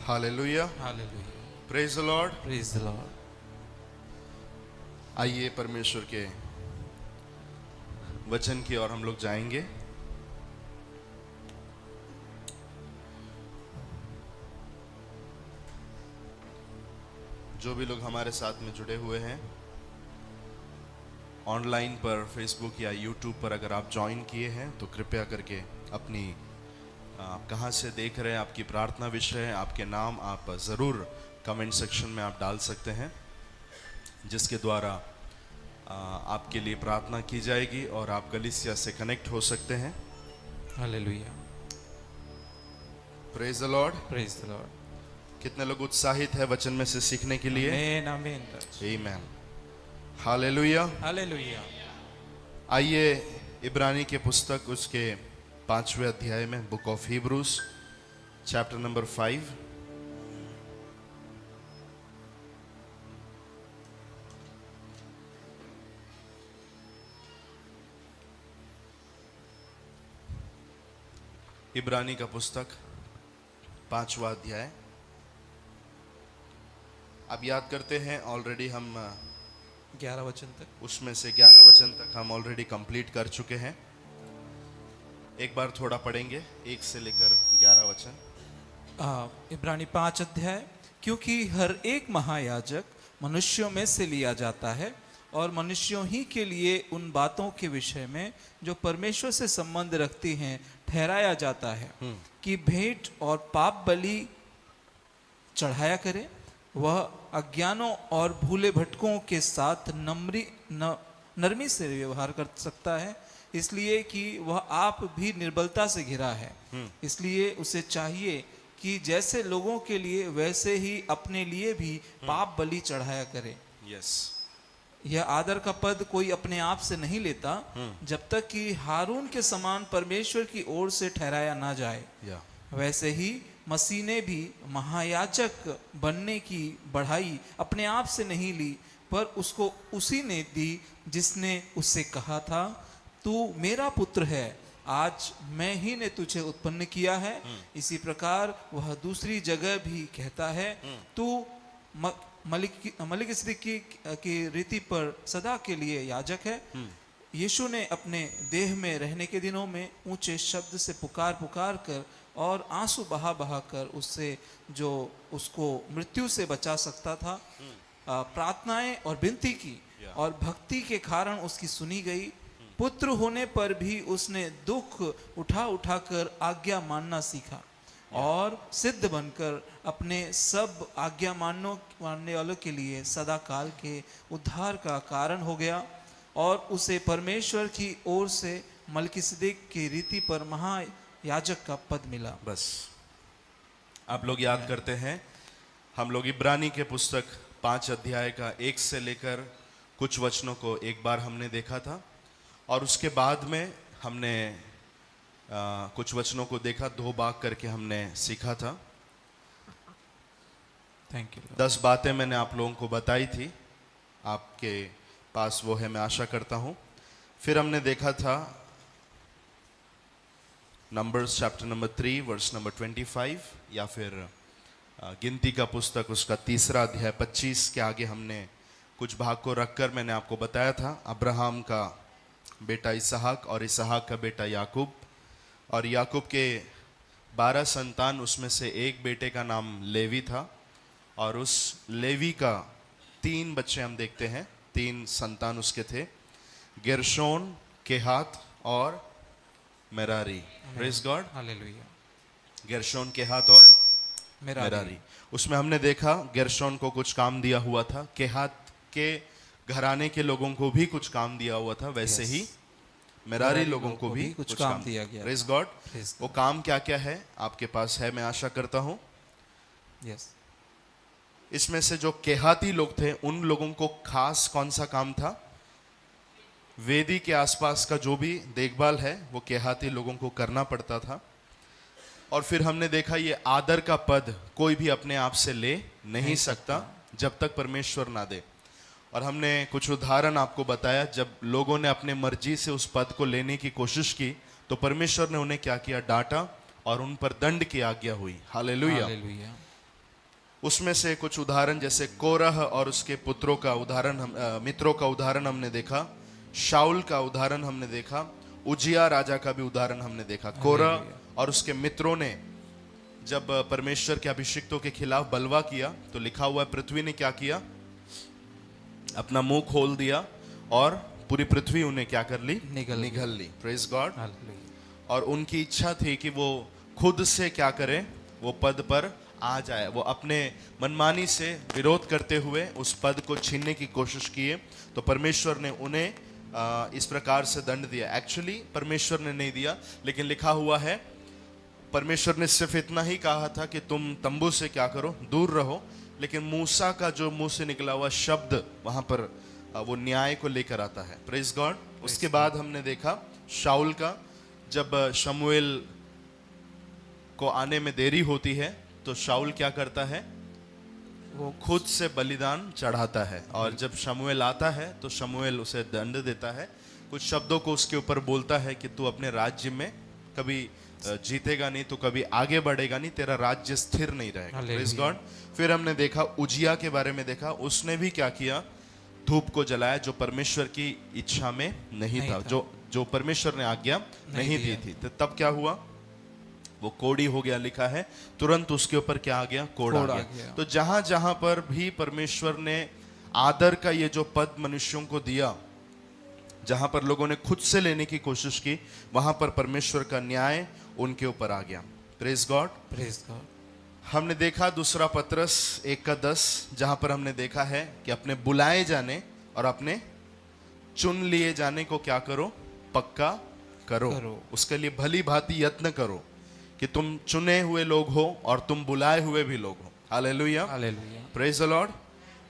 Hallelujah, hallelujah, praise the Lord. Praise the Lord. आइए परमेश्वर के वचन की ओर हम लोग जाएंगे। जो भी लोग हमारे साथ में जुड़े हुए हैं ऑनलाइन पर, फेसबुक या यूट्यूब पर, अगर आप ज्वाइन किए हैं तो कृपया करके अपनी आप कहाँ से देख रहे हैं, आपकी प्रार्थना विषय, आपके नाम आप ज़रूर कमेंट सेक्शन में आप डाल सकते हैं, जिसके द्वारा आपके लिए प्रार्थना की जाएगी और आप कलीसिया से कनेक्ट हो सकते हैं। Hallelujah, praise the Lord. Praise the Lord. कितने लोग उत्साहित है वचन में से सीखने के लिए? आमीन, आमीन, आमीन, हालेलुया। हालेलुया। आइए इब्रानी के पुस्तक उसके 5वें अध्याय में, book of Hebrews chapter number 5। इब्रानी का पुस्तक 5वां अध्याय। अब याद करते हैं, ऑलरेडी हम 11 वचन तक, उसमें से 11 वचन तक हम ऑलरेडी कंप्लीट कर चुके हैं। एक बार थोड़ा पढ़ेंगे 1 से लेकर 11 वचन। इब्रानी 5 अध्याय। क्योंकि हर एक महायाजक मनुष्यों में से लिया जाता है और मनुष्यों ही के लिए उन बातों के विषय में जो परमेश्वर से संबंध रखती हैं ठहराया जाता है कि भेंट और पाप बलि चढ़ाया करे। वह अज्ञानों और भूले भटकों के साथ नरमी से व्यवहार कर सकता है, इसलिए कि वह आप भी निर्बलता से घिरा है। इसलिए उसे चाहिए कि जैसे लोगों के लिए वैसे ही अपने लिए भी पाप बलि चढ़ाया करे। यस, यह आदर का पद कोई अपने आप से नहीं लेता, जब तक कि हारून के समान परमेश्वर की ओर से ठहराया ना जाए। वैसे ही मसीह ने भी महायाजक बनने की बढ़ाई अपने आप से नहीं ली, पर उसको उसी ने दी जिसने उससे कहा था, तू मेरा पुत्र है, आज मैं ही ने तुझे उत्पन्न किया है। इसी प्रकार वह दूसरी जगह भी कहता है, तू मलिकिसिदकी की रीति पर सदा के लिए याजक है। यीशु ने अपने देह में रहने के दिनों में ऊंचे शब्द से पुकार पुकार कर और आंसू बहा बहा कर उससे जो उसको मृत्यु से बचा सकता था प्रार्थनाएं और विनती की, और भक्ति के कारण उसकी सुनी गई। पुत्र होने पर भी उसने दुख उठा उठा कर आज्ञा मानना सीखा और सिद्ध बनकर अपने सब आज्ञा मानने वालों के लिए सदा काल के उद्धार का कारण हो गया। और उसे परमेश्वर की ओर से मलिकिसिदक की रीति पर महायाजक का पद मिला। बस आप लोग याद करते हैं, हम लोग इब्रानी के पुस्तक 5 अध्याय का 1 से लेकर कुछ वचनों को एक बार हमने देखा था, और उसके बाद में हमने कुछ वचनों को देखा, 2 भाग करके हमने सीखा था। Thank you. 10 बातें मैंने आप लोगों को बताई थी, आपके पास वो है, मैं आशा करता हूँ। फिर हमने देखा था Numbers chapter number 3 verse number 25, या फिर गिनती का पुस्तक उसका 3रा अध्याय 25 के आगे हमने कुछ भाग को रखकर मैंने आपको बताया था अब्राहम का बेटा इसहाक और इसहाक का बेटा याकूब, और याकूब के 12 संतान, उसमें से एक बेटे का नाम लेवी था, और उस लेवी का 3 बच्चे हम देखते हैं, 3 संतान उसके थे, गेरशोन, केहात और Merari. Praise God, hallelujah. Gershon, Kohath और मेरारी। उसमें हमने देखा गेरशोन को कुछ काम दिया हुआ था, केहात के घराने के लोगों को भी कुछ काम दिया हुआ था, वैसे ही मेरारी लोगों को भी कुछ काम दिया गया। Praise God. वो काम क्या क्या है आपके पास है, मैं आशा करता हूँ। यस। इसमें से जो केहाती लोग थे, उन लोगों को खास कौन सा काम था? वेदी के आसपास का जो भी देखभाल है वो केहाती लोगों को करना पड़ता था। और फिर हमने देखा ये आदर का पद कोई भी अपने आप से ले नहीं सकता जब तक परमेश्वर ना दे। और हमने कुछ उदाहरण आपको बताया, जब लोगों ने अपने मर्जी से उस पद को लेने की कोशिश की तो परमेश्वर ने उन्हें क्या किया? डांटा और उन पर दंड की आज्ञा हुई। हालेलुया। उसमें से कुछ उदाहरण जैसे कोरह और उसके पुत्रों का उदाहरण मित्रों का उदाहरण हमने देखा, शाउल का उदाहरण हमने देखा, उजिया राजा का भी उदाहरण हमने देखा। कोरह और उसके मित्रों ने जब परमेश्वर के अभिषिक्तों के खिलाफ बलवा किया तो लिखा हुआ है पृथ्वी ने क्या किया, अपना मुंह खोल दिया और पूरी पृथ्वी उन्हें क्या कर ली, निगल ली। Praise God. और उनकी इच्छा थी कि वो खुद से क्या करें, वो पद पर आ जाए। वो अपने मनमानी से विरोध करते हुए उस पद को छीनने की कोशिश किए, तो परमेश्वर ने उन्हें इस प्रकार से दंड दिया। एक्चुअली परमेश्वर ने नहीं दिया, लेकिन लिखा हुआ है परमेश्वर ने सिर्फ इतना ही कहा था कि तुम तंबू से क्या करो, दूर रहो। लेकिन मूसा का जो मुंह से निकला हुआ शब्द वहां पर वो न्याय को लेकर आता है। Praise God. उसके बाद हमने देखा शाउल का, जब शमूएल को आने में देरी होती है तो शाउल क्या करता है, वो खुद से बलिदान चढ़ाता है। और जब शमूएल आता है तो शमूएल उसे दंड देता है, कुछ शब्दों को उसके ऊपर बोलता है कि तू अपने राज्य में कभी जीतेगा नहीं, तो कभी आगे बढ़ेगा नहीं, तेरा राज्य स्थिर नहीं रहेगा। Praise God. फिर हमने देखा उजिया के बारे में देखा, उसने भी क्या किया, धूप को जलाया जो परमेश्वर की इच्छा में नहीं था, जो परमेश्वर ने आज्ञा नहीं दी थी। तो तब क्या हुआ, वो कोड़ी हो गया। लिखा है तुरंत उसके ऊपर क्या आ गया, कोड़ आ गया। तो जहां जहां पर भी परमेश्वर ने आदर का ये जो पद मनुष्यों को दिया, जहां पर लोगों ने खुद से लेने की कोशिश की, वहां पर परमेश्वर का न्याय उनके ऊपर आ गया। Praise God. Praise God. हमने देखा दूसरा पत्रस 1:10, जहां पर हमने देखा है कि अपने बुलाए जाने और अपने चुन लिए जाने को क्या करो, पक्का करो। उसके लिए भली भांति यत्न करो कि तुम चुने हुए लोग हो और तुम बुलाए हुए भी लोग हो। Hallelujah, hallelujah. Praise the Lord.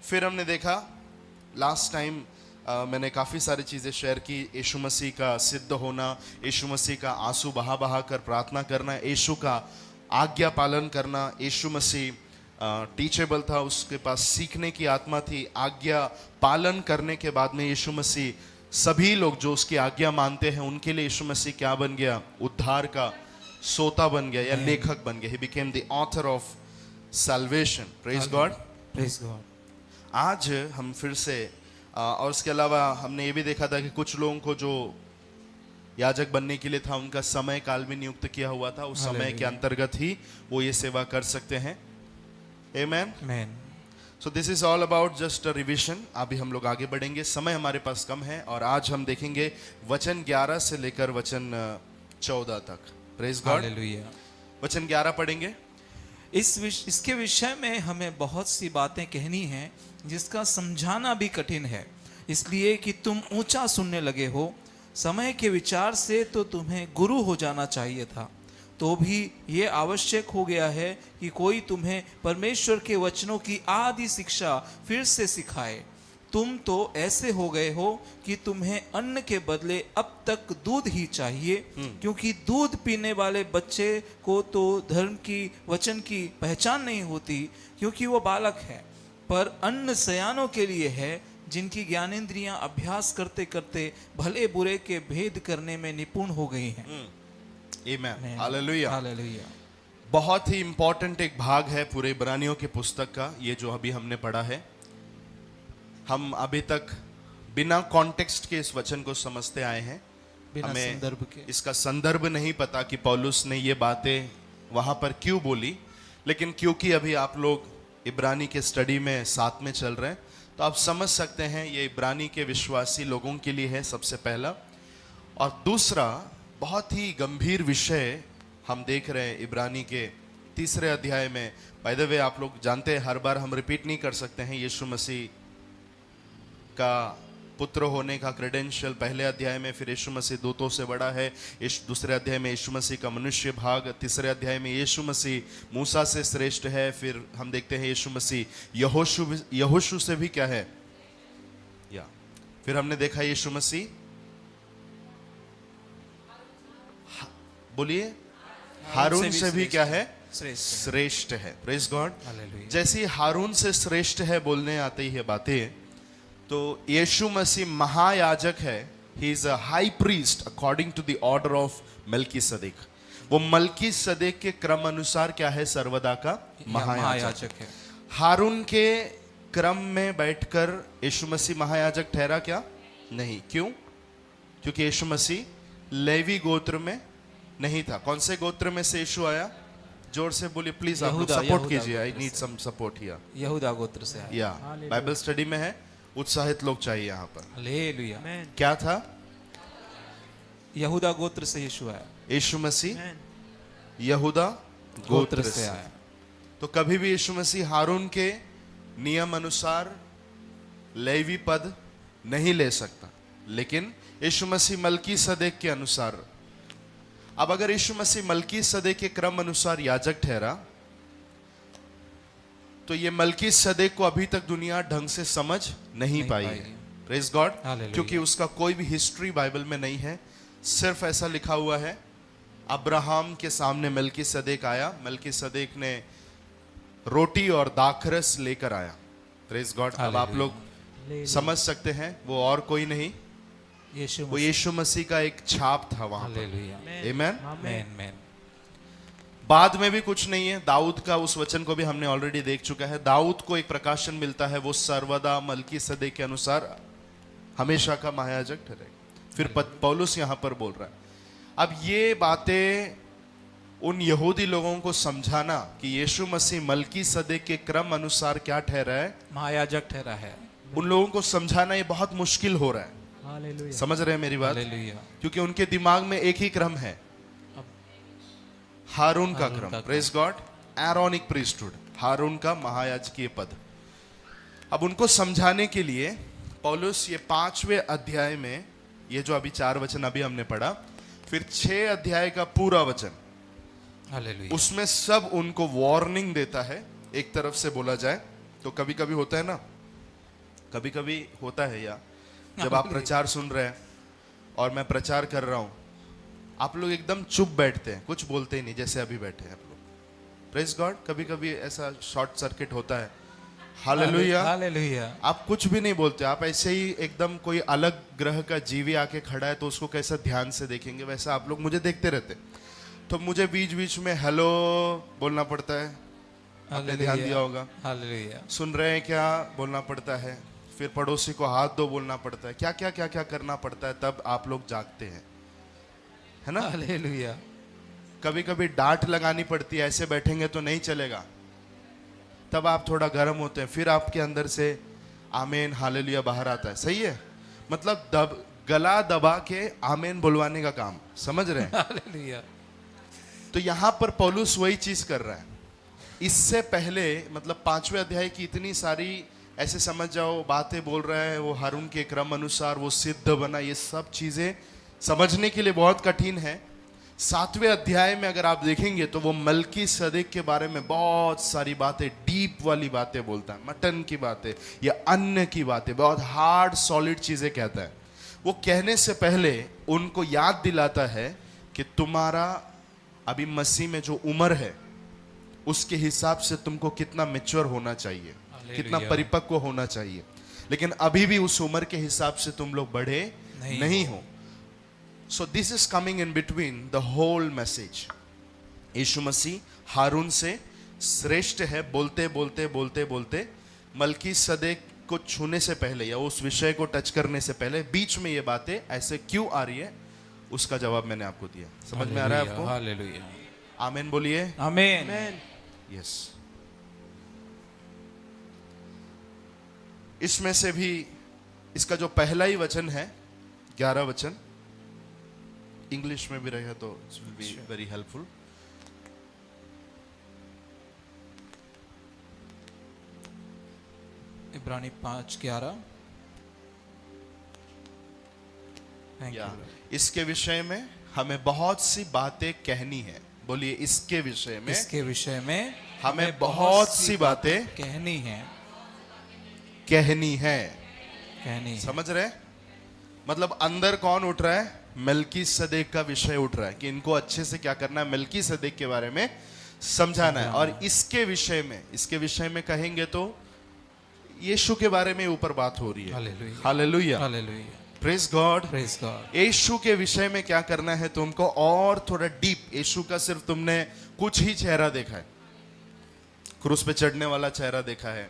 फिर हमने देखा लास्ट टाइम मैंने काफ़ी सारी चीज़ें शेयर की, यीशु मसीह का सिद्ध होना, यीशु मसीह का आंसू बहा बहा कर प्रार्थना करना, यीशु का आज्ञा पालन करना। यीशु मसीह टीचेबल था, उसके पास सीखने की आत्मा थी। आज्ञा पालन करने के बाद में यीशु मसीह सभी लोग जो उसकी आज्ञा मानते हैं उनके लिए यीशु मसीह क्या बन गया, उद्धार का सोता बन गया या लेखक बन गया। He became the author of salvation. Praise God. Praise God. आज हम फिर से और उसके अलावा हमने ये भी देखा था कि कुछ लोगों को जो याजक बनने के लिए था उनका समय काल भी नियुक्त किया हुआ था, उस समय के अंतर्गत ही वो ये सेवा कर सकते हैं। Amen. Amen. So this is all about just a revision. अभी हम लोग आगे बढ़ेंगे, समय हमारे पास कम है, और आज हम देखेंगे वचन 11 से लेकर वचन 14 तक। Praise God. हालेलुया। वचन 11 पढ़ेंगे। इसके विषय में हमें बहुत सी बातें कहनी हैं जिसका समझाना भी कठिन है, इसलिए कि तुम ऊंचा सुनने लगे हो। समय के विचार से तो तुम्हें गुरु हो जाना चाहिए था, तो भी ये आवश्यक हो गया है कि कोई तुम्हें परमेश्वर के वचनों की आदि शिक्षा फिर से सिखाए। तुम तो ऐसे हो गए हो कि तुम्हें अन्न के बदले अब तक दूध ही चाहिए, क्योंकि दूध पीने वाले बच्चे को तो धर्म की वचन की पहचान नहीं होती, क्योंकि वो बालक है। पर अन्न सयानों के लिए है, जिनकी ज्ञानेंद्रियां अभ्यास करते करते भले बुरे के भेद करने में निपुण हो गई हैं। आमेन। हालेलुया। हालेलुया। बहुत ही इंपॉर्टेंट एक भाग है पूरे इब्रानियों की पुस्तक का, ये जो अभी हमने पढ़ा है। हम अभी तक बिना कॉन्टेक्स्ट के इस वचन को समझते आए हैं, बिना हमें संदर्भ के। इसका संदर्भ नहीं पता कि पौलुस ने ये बातें वहां पर क्यों बोली, लेकिन क्योंकि अभी आप लोग इब्रानी के स्टडी में साथ में चल रहे हैं, तो आप समझ सकते हैं ये इब्रानी के विश्वासी लोगों के लिए है सबसे पहला। और दूसरा बहुत ही गंभीर विषय हम देख रहे हैं इब्रानी के 3 अध्याय में। बाय द वे आप लोग जानते हैं, हर बार हम रिपीट नहीं कर सकते हैं। यीशु मसीह का पुत्र होने का क्रेडेंशियल पहले अध्याय में, फिर यीशु मसीह दूतों से बड़ा है, दूसरे अध्याय में यीशु मसीह का मनुष्य भाग, तीसरे अध्याय में यीशु मसीह मूसा से श्रेष्ठ है। फिर हम देखते हैं यीशु मसीह यहोशू से भी क्या है, या फिर हमने देखा यीशु मसीह, बोलिए, हारून से भी क्या है, श्रेष्ठ है। Praise God. जैसे ही हारून से श्रेष्ठ है बोलने आते ही है बातें, तो यीशु मसीह महायाजक है। He is a high priest according to the order of Melchizedek. वो मल्कीसदेक के क्रम अनुसार क्या है, सर्वदा का महायाजक है। हारून के क्रम में बैठकर यीशु मसीह महायाजक ठहरा क्या? नहीं। क्यों? क्योंकि यीशु मसीह लेवी गोत्र में नहीं था। कौन से गोत्र में से यीशु आया? जोर से बोलिए प्लीज, आप लोग सपोर्ट कीजिए। I need some support here. यहूदा गोत्र से आया। या बाइबल स्टडी में है, उत्साहित लोग चाहिए यहाँ पर। हालेलुया। क्या था? यहूदा गोत्र से यीशु आया। यीशु मसीह यहूदा गोत्र से आया। तो कभी भी यीशु मसीह हारून के नियम अनुसार लेवी पद नहीं ले सकता, लेकिन यीशु मसीह मलकी सदेक के अनुसार। अब अगर यीशु मसीह मलकी सदेक के क्रम अनुसार याजक ठहरा, तो ये मलकी सदेक को अभी तक दुनिया ढंग से समझ नहीं पाई है। Praise God. क्योंकि उसका कोई भी हिस्ट्री बाइबल में नहीं है। सिर्फ ऐसा लिखा हुआ है, अब्राहम के सामने मलकी सदेक आया, मलकी सदेक ने रोटी और दाखरस लेकर आया। Praise God. अब आप लोग समझ सकते हैं वो और कोई नहीं, वो यीशु मसीह का एक छाप था वहां पर। आमेन। बाद में भी कुछ नहीं है। दाऊद का उस वचन को भी हमने ऑलरेडी देख चुका है। दाऊद को एक प्रकाशन मिलता है, वो सर्वदा मलकी सदेक के अनुसार हमेशा का महायाजक ठहरेगा। फिर पौलुस यहां पर बोल रहा है। अब ये बातें उन यहूदी लोगों को समझाना कि यीशु मसीह मलकी सदेक के क्रम अनुसार क्या ठहरा है? महायाजक ठहरा है। उन लोगों को समझाना ये बहुत मुश्किल हो रहा है। समझ रहे हैं मेरी बात? क्योंकि उनके दिमाग में एक ही क्रम है, हारून का क्रम। Praise God. एरोनिक प्रीस्टहुड, हारून का महायाजकीय पद। अब उनको समझाने के लिए पौलुस ये 5वें अध्याय में, ये जो अभी 4 वचन अभी हमने पढ़ा, फिर 6 अध्याय का पूरा वचन, उसमें सब उनको वार्निंग देता है। एक तरफ से बोला जाए तो कभी कभी होता है ना, कभी कभी होता है या जब आप प्रचार सुन रहे हैं और मैं प्रचार कर रहा हूं, आप लोग एकदम चुप बैठते हैं, कुछ बोलते ही नहीं, जैसे अभी बैठे हैं आप लोग। Praise God. कभी कभी ऐसा शॉर्ट सर्किट होता है। हालेलुया। हालेलुया। आप कुछ भी नहीं बोलते, आप ऐसे ही एकदम कोई अलग ग्रह का जीवी आके खड़ा है तो उसको कैसा ध्यान से देखेंगे, वैसा आप लोग मुझे देखते रहते। तो मुझे बीच बीच में हेलो बोलना पड़ता है, आपने ध्यान दिया होगा। हालेलुया। सुन रहे हैं क्या बोलना पड़ता है, फिर पड़ोसी को हाथ दो बोलना पड़ता है, क्या क्या क्या क्या करना पड़ता है, तब आप लोग जागते हैं, है ना? हालेलुया। कभी कभी डांट लगानी पड़ती है, ऐसे बैठेंगे तो नहीं चलेगा, तब आप थोड़ा गर्म होते हैं, फिर आपके अंदर से आमीन हालेलुया बाहर आता है। सही है? मतलब गला दबा के आमीन बुलवाने का काम। समझ रहे हैं? हालेलुया। तो यहां पर पौलुस वही चीज कर रहा है। इससे पहले मतलब 5वें अध्याय की इतनी सारी ऐसे समझ जाओ बातें बोल रहा है, वो हारून के क्रम अनुसार वो सिद्ध बना, ये सब चीजें समझने के लिए बहुत कठिन है। 7वें अध्याय में अगर आप देखेंगे तो वो मलकी सदेक के बारे में बहुत सारी बातें, डीप वाली बातें बोलता है, मटन की बातें या अन्न की बातें, बहुत हार्ड सॉलिड चीजें कहता है। वो कहने से पहले उनको याद दिलाता है कि तुम्हारा अभी मसीह में जो उम्र है उसके हिसाब से तुमको कितना मैच्योर होना चाहिए, कितना परिपक्व होना चाहिए, लेकिन अभी भी उस उम्र के हिसाब से तुम लोग बढ़े नहीं हो। So this is coming in between the whole message. यीशु मसीह हारून से श्रेष्ठ है बोलते बोलते बोलते बोलते मलकी सदेक को छूने से पहले या उस विषय को टच करने से पहले बीच में ये बातें ऐसे क्यों आ रही है, उसका जवाब मैंने आपको दिया। समझ में आ रहा है आपको? हालेलुया। आमीन बोलिए। आमीन। यस। इसमें से भी इसका जो पहला ही वचन है, 11 वचन, इंग्लिश में भी रहे तो it will be very helpful. इब्रानी 5:11। इसके विषय में हमें बहुत सी बातें कहनी है। बोलिए इसके विषय में, इसके विषय में हमें बहुत सी बातें कहनी है, कहनी है। कहनी। समझ रहे? मतलब अंदर कौन उठ रहा है? मलकी सदेक का विषय उठ रहा है कि इनको अच्छे से क्या करना है, मलकी सदेक के बारे में समझाना है। और इसके विषय में कहेंगे तो यीशु के बारे में ऊपर बात हो रही है। Hallelujah. Hallelujah. Praise God. Praise God. यीशु के विषय में क्या करना है तुमको, और थोड़ा डीप। यीशु का सिर्फ तुमने कुछ ही चेहरा देखा है, क्रूस पे चढ़ने वाला चेहरा देखा है,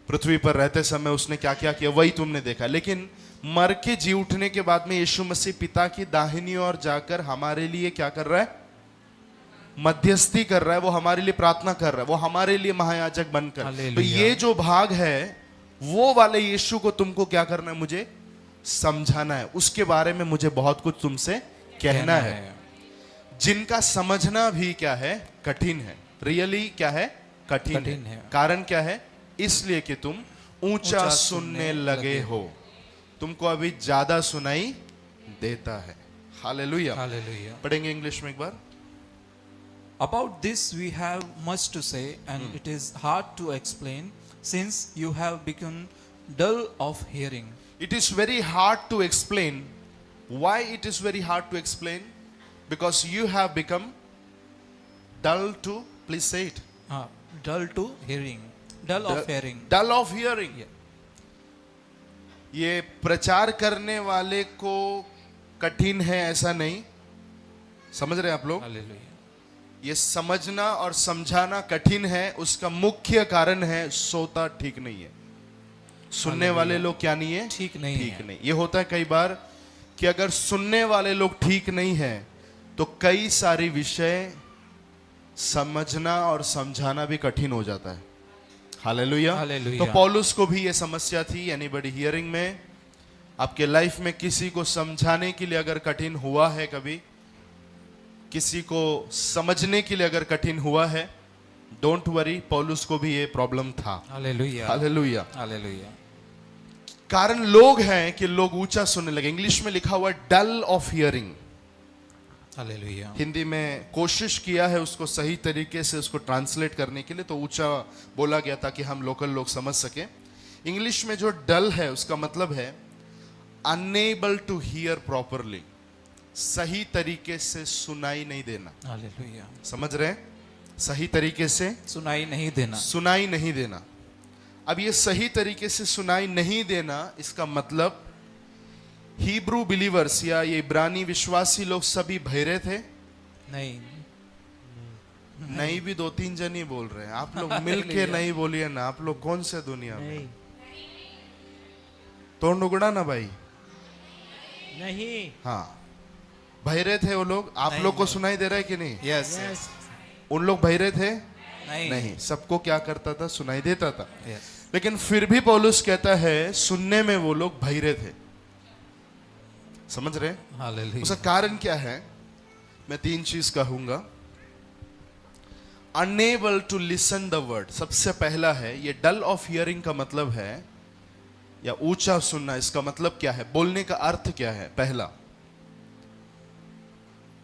पृथ्वी पर रहते समय उसने क्या क्या किया वही तुमने देखा, लेकिन मर के जी उठने के बाद में यीशु मसीह पिता की दाहिनी ओर जाकर हमारे लिए क्या कर रहा है? मध्यस्थी कर रहा है, वो हमारे लिए प्रार्थना कर रहा है, वो हमारे लिए महायाजक बनकर। तो हालेलुया। ये जो भाग है वो वाले यीशु को तुमको क्या करना है? मुझे समझाना है, उसके बारे में मुझे बहुत कुछ तुमसे कहना है, जिनका समझना भी क्या है? कठिन है। रियली क्या है? कठिन है। कारण क्या है? इसलिए कि तुम ऊंचा सुनने लगे हो, तुमको अभी ज्यादा सुनाई देता है। हालेलुया। हालेलुया। पढ़ेंगे इंग्लिश में एक बार। About this we have much to say, and it is hard to explain, since you have become dull of hearing. It is very hard to explain. Why it is very hard to explain? Because you have become dull to, please say it. Dull to hearing. Dull of hearing. Dull of hearing. Yeah. ये प्रचार करने वाले को कठिन है ऐसा नहीं, समझ रहे हैं आप लोग? Hallelujah. ये समझना और समझाना कठिन है, उसका मुख्य कारण है सोता ठीक नहीं है। सुनने वाले लोग क्या नहीं है? ठीक नहीं ठीक है। नहीं। ये होता है कई बार कि अगर सुनने वाले लोग ठीक नहीं है तो कई सारी विषय समझना और समझाना भी कठिन हो जाता है। हालेलुया। हालेलुया। तो पौलुस को भी ये समस्या थी। एनीबॉडी हियरिंग में आपके लाइफ में किसी को समझाने के लिए अगर कठिन हुआ है, कभी किसी को समझने के लिए अगर कठिन हुआ है, डोंट वरी, पौलुस को भी ये प्रॉब्लम था। Hallelujah. हालेलुया। Hallelujah. कारण लोग हैं कि लोग ऊंचा सुनने लगे। इंग्लिश में लिखा हुआ डल ऑफ हियरिंग। Hallelujah. हिंदी में कोशिश किया है उसको सही तरीके से उसको ट्रांसलेट करने के लिए, तो ऊंचा बोला गया ताकि हम लोकल लोग समझ सके। इंग्लिश में जो डल है उसका मतलब है अनएबल टू हियर प्रॉपरली, सही तरीके से सुनाई नहीं देना। Hallelujah. समझ रहे हैं? सही तरीके से सुनाई नहीं देना। सुनाई नहीं देना। अब ये सही तरीके से सुनाई नहीं देना, इसका मतलब हिब्रू बिलीवर्स या ये इब्रानी विश्वासी लोग सभी बहरे थे? नहीं। नहीं भी दो तीन जन ही बोल रहे हैं। आप लोग मिलके नहीं बोलिए ना। आप लोग कौन से दुनिया में? तोड़ नुगड़ा ना भाई। नहीं। हाँ, बहरे थे वो लोग। आप नहीं, लोग को नहीं। सुनाई दे रहा है कि नहीं? Yes. Yes. उन लोग बहरे थे? नहीं। नहीं। सबको क्या करता था? सुनाई देता था। Yes. लेकिन फिर भी पौलुस कहता है सुनने में वो लोग बहरे थे। समझ रहे हैं? Hallelujah. उसका कारण क्या है? मैं तीन चीज कहूंगा। Unable to listen the word, सबसे पहला है ये डल ऑफ हियरिंग का मतलब है, या ऊंचा सुनना, इसका मतलब क्या है? बोलने का अर्थ क्या है? पहला,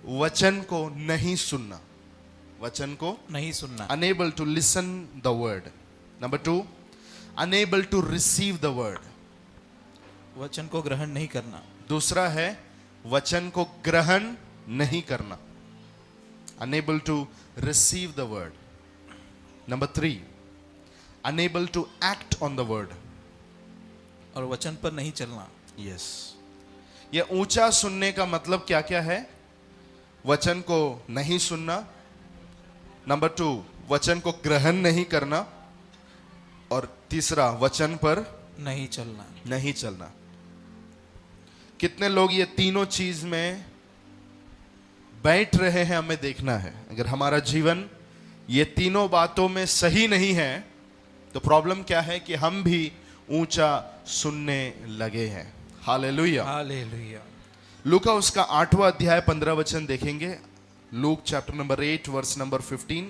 वचन को नहीं सुनना, वचन को नहीं सुनना। Unable to listen the word. Number two, unable to receive the word, वचन को ग्रहण नहीं करना। दूसरा है वचन को ग्रहण नहीं करना, unable to receive the word. Number three, unable to act on the word, और वचन पर नहीं चलना। यस। ये ऊंचा सुनने का मतलब क्या क्या है? वचन को नहीं सुनना, नंबर टू वचन को ग्रहण नहीं करना, और तीसरा वचन पर नहीं चलना। नहीं चलना। कितने लोग ये तीनों चीज में बैठ रहे हैं, हमें देखना है। अगर हमारा जीवन ये तीनों बातों में सही नहीं है तो प्रॉब्लम क्या है कि हम भी ऊंचा सुनने लगे हैं। हालेलुया। Hallelujah. लूका उसका 8वां अध्याय 15 वचन देखेंगे। Luke chapter number 8 verse number 15।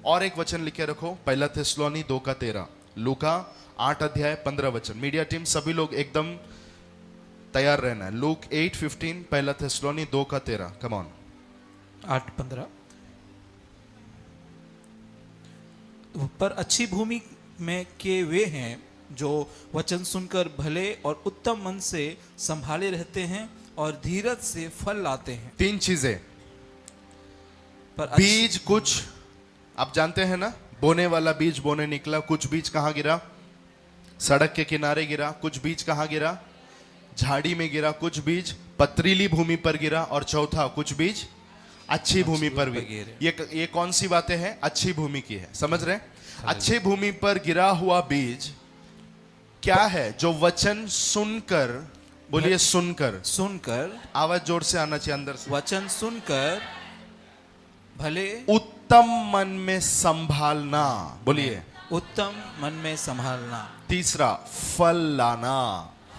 और एक वचन लिखे रखो, पहला थिस्सलुनी 2:13। लूका 8 अध्याय 15 वचन। मीडिया टीम सभी लोग एकदम तैयार रहना है। लूक 8:15, पहला थिस्सलुनी 2:13। Come on. 8:15। पर अच्छी भूमि में के वे हैं जो वचन सुनकर भले और उत्तम मन से संभाले रहते हैं और धीरज से फल लाते हैं। तीन चीजें। पर बीज कुछ आप जानते हैं ना, बोने वाला बीज बोने निकला। कुछ बीज कहाँ गिरा? सड़क के किनारे गिरा। कुछ बीज कहाँ गिरा? झाड़ी में गिरा। कुछ बीज पथरीली भूमि पर गिरा। और चौथा, कुछ बीज अच्छी भूमि पर भी। गिरे। ये कौन सी बातें हैं? अच्छी भूमि की है, समझ रहे हैं? अच्छी भूमि पर गिरा हुआ बीज क्या है? जो वचन सुनकर, बोलिए सुनकर, सुनकर, आवाज जोर से आना चाहिए अंदर से, वचन सुनकर भले उत्तम मन में संभालना, बोलिए उत्तम मन में संभालना, तीसरा फल लाना।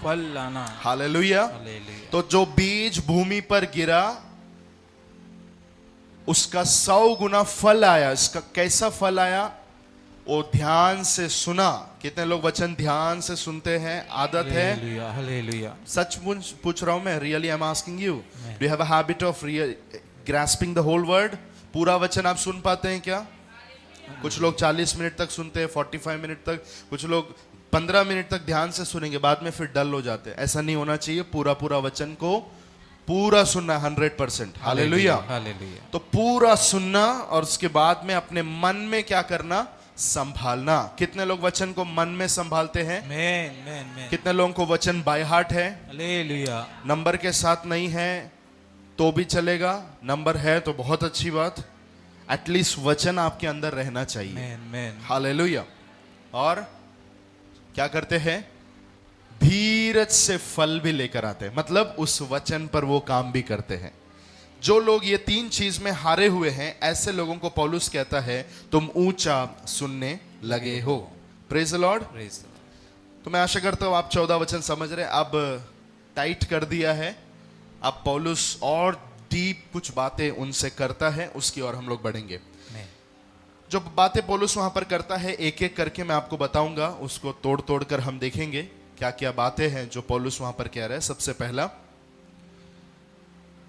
फल लाना। हालेलुया। हालेलुया। तो जो बीज भूमि पर गिरा उसका 100 गुना फल आया। इसका कैसा फल आया? वो ध्यान से सुना। कितने लोग वचन ध्यान से सुनते हैं? आदत है? हालेलुया। हालेलुया। सच पूछ रहा हूं मैं, really I am asking you, do you have a habit of grasping the whole word? पूरा वचन आप सुन पाते हैं क्या? कुछ लोग 40 मिनट तक सुनते हैं, 45 मिनट तक, कुछ लोग 15 मिनट तक ध्यान से सुनेंगे, बाद में फिर डल हो जाते हैं। ऐसा नहीं होना चाहिए। पूरा वचन को पूरा सुनना 100%। हालेलुया। हालेलुया। तो पूरा सुनना और उसके बाद में अपने मन में क्या करना? संभालना। कितने लोग वचन को मन में संभालते हैं? Man man man. कितने लोगों को वचन बाय हार्ट है? हालेलुया। नंबर के साथ नहीं है तो भी चलेगा, नंबर है तो बहुत अच्छी बात। एटलीस्ट वचन आपके अंदर रहना चाहिए। Man man. हालेलुया। और क्या करते हैं? धीरज से फल भी लेकर आते हैं, मतलब उस वचन पर वो काम भी करते हैं। जो लोग ये 3 चीज में हारे हुए हैं, ऐसे लोगों को पौलुस कहता है तुम ऊंचा सुनने लगे हो। Praise the Lord. Praise the Lord. तो मैं आशा करता हूं आप 14 वचन समझ रहे हैं। अब टाइट कर दिया है। अब पौलुस और डीप कुछ बातें उनसे करता है, उसकी ओर हम लोग बढ़ेंगे। मैन। जो बातें पौलुस वहां पर करता है एक एक करके मैं आपको बताऊंगा, उसको तोड़ तोड़ कर हम देखेंगे क्या क्या बातें हैं जो पौलुस वहां पर कह रहा है। सबसे पहला,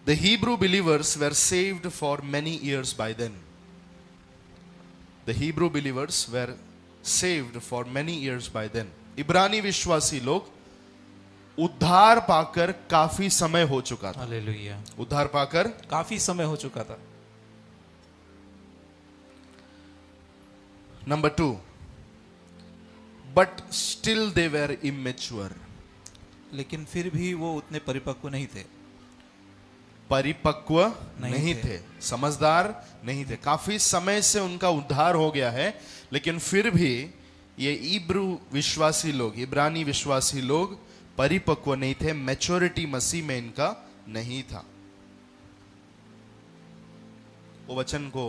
the Hebrew believers were saved for many years by then. The Hebrew believers were saved for many years by then. इब्रानी विश्वासी लोग उद्धार पाकर काफी समय हो चुका था। हालेलुया। उद्धार पाकर काफी समय हो चुका था। Number 2, but still they were immature. लेकिन फिर भी वो उतने परिपक्व नहीं थे। परिपक्व नहीं थे। थे, समझदार नहीं थे। काफी समय से उनका उद्धार हो गया है, लेकिन फिर भी ये इब्रू विश्वासी लोग, इब्रानी विश्वासी लोग परिपक्व नहीं थे। मैच्योरिटी मसीह में इनका नहीं था। वो वचन को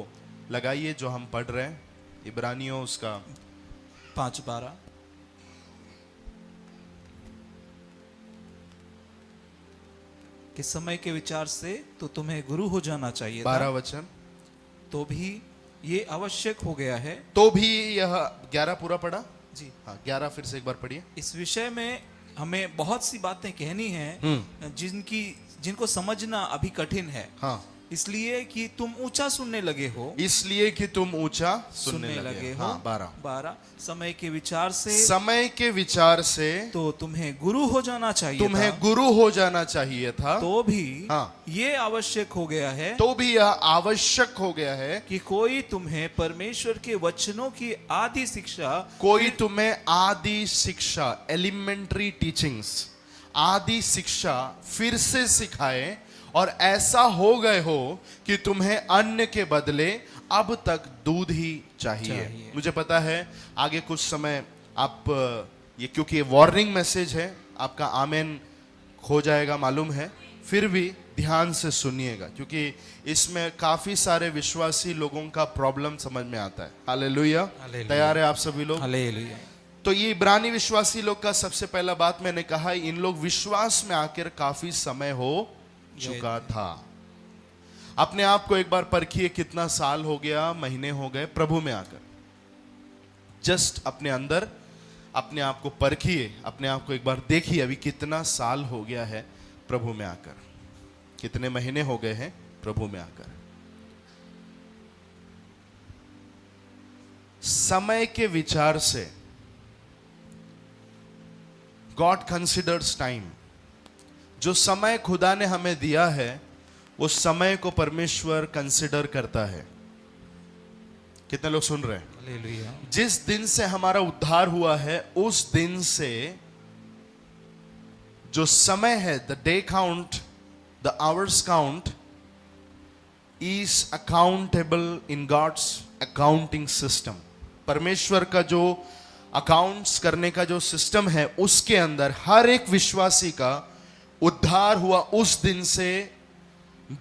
लगाइए जो हम पढ़ रहे हैं, इब्रानियों उसका 5:12। कि समय के विचार से तो तुम्हें गुरु हो जाना चाहिए था, 12 वचन। तो भी ये आवश्यक हो गया है। तो भी यह 11 पूरा पढ़ा जी। हाँ, 11 फिर से एक बार पढ़िए। इस विषय में हमें बहुत सी बातें कहनी हैं जिनको समझना अभी कठिन है। हाँ, इसलिए कि तुम ऊंचा सुनने लगे हो। इसलिए कि तुम ऊंचा सुनने लगे हो। हाँ, 12 समय के विचार से समय के विचार से तो तुम्हें गुरु हो जाना चाहिए तुम्हें था, गुरु हो जाना चाहिए था। तो भी हाँ। ये आवश्यक हो गया है तो भी यह आवश्यक हो गया है कि कोई तुम्हें परमेश्वर के वचनों की आदि शिक्षा, कोई तुम्हें आदि शिक्षा, एलिमेंट्री टीचिंग्स, आदि शिक्षा फिर से सिखाए और ऐसा हो गए हो कि तुम्हें अन्न के बदले अब तक दूध ही चाहिए। मुझे पता है आगे कुछ समय आप ये, क्योंकि ये वार्निंग मैसेज है, आपका आमेन हो जाएगा मालूम है, फिर भी ध्यान से सुनिएगा, क्योंकि इसमें काफी सारे विश्वासी लोगों का प्रॉब्लम समझ में आता है। हालेलुया। तैयार है आप सभी लोग? हालेलुया। तो ये इब्रानी विश्वासी लोग का सबसे पहला बात मैंने कहा, इन लोग विश्वास में आकर काफी समय हो चुका था। अपने आप को एक बार परखिए, कितना साल हो गया, महीने हो गए प्रभु में आकर। जस्ट अपने अंदर अपने आप को परखिए, अपने आप को एक बार देखिए, अभी कितना साल हो गया है प्रभु में आकर, कितने महीने हो गए हैं प्रभु में आकर। समय के विचार से गॉड कंसिडर्स टाइम। जो समय खुदा ने हमें दिया है, उस समय को परमेश्वर कंसिडर करता है। कितने लोग सुन रहे हैं? हालेलुया। जिस दिन से हमारा उद्धार हुआ है, उस दिन से जो समय है, the day count, the hours count, is accountable in God's accounting system. परमेश्वर का जो अकाउंट्स करने का जो सिस्टम है उसके अंदर हर एक विश्वासी का उद्धार हुआ उस दिन से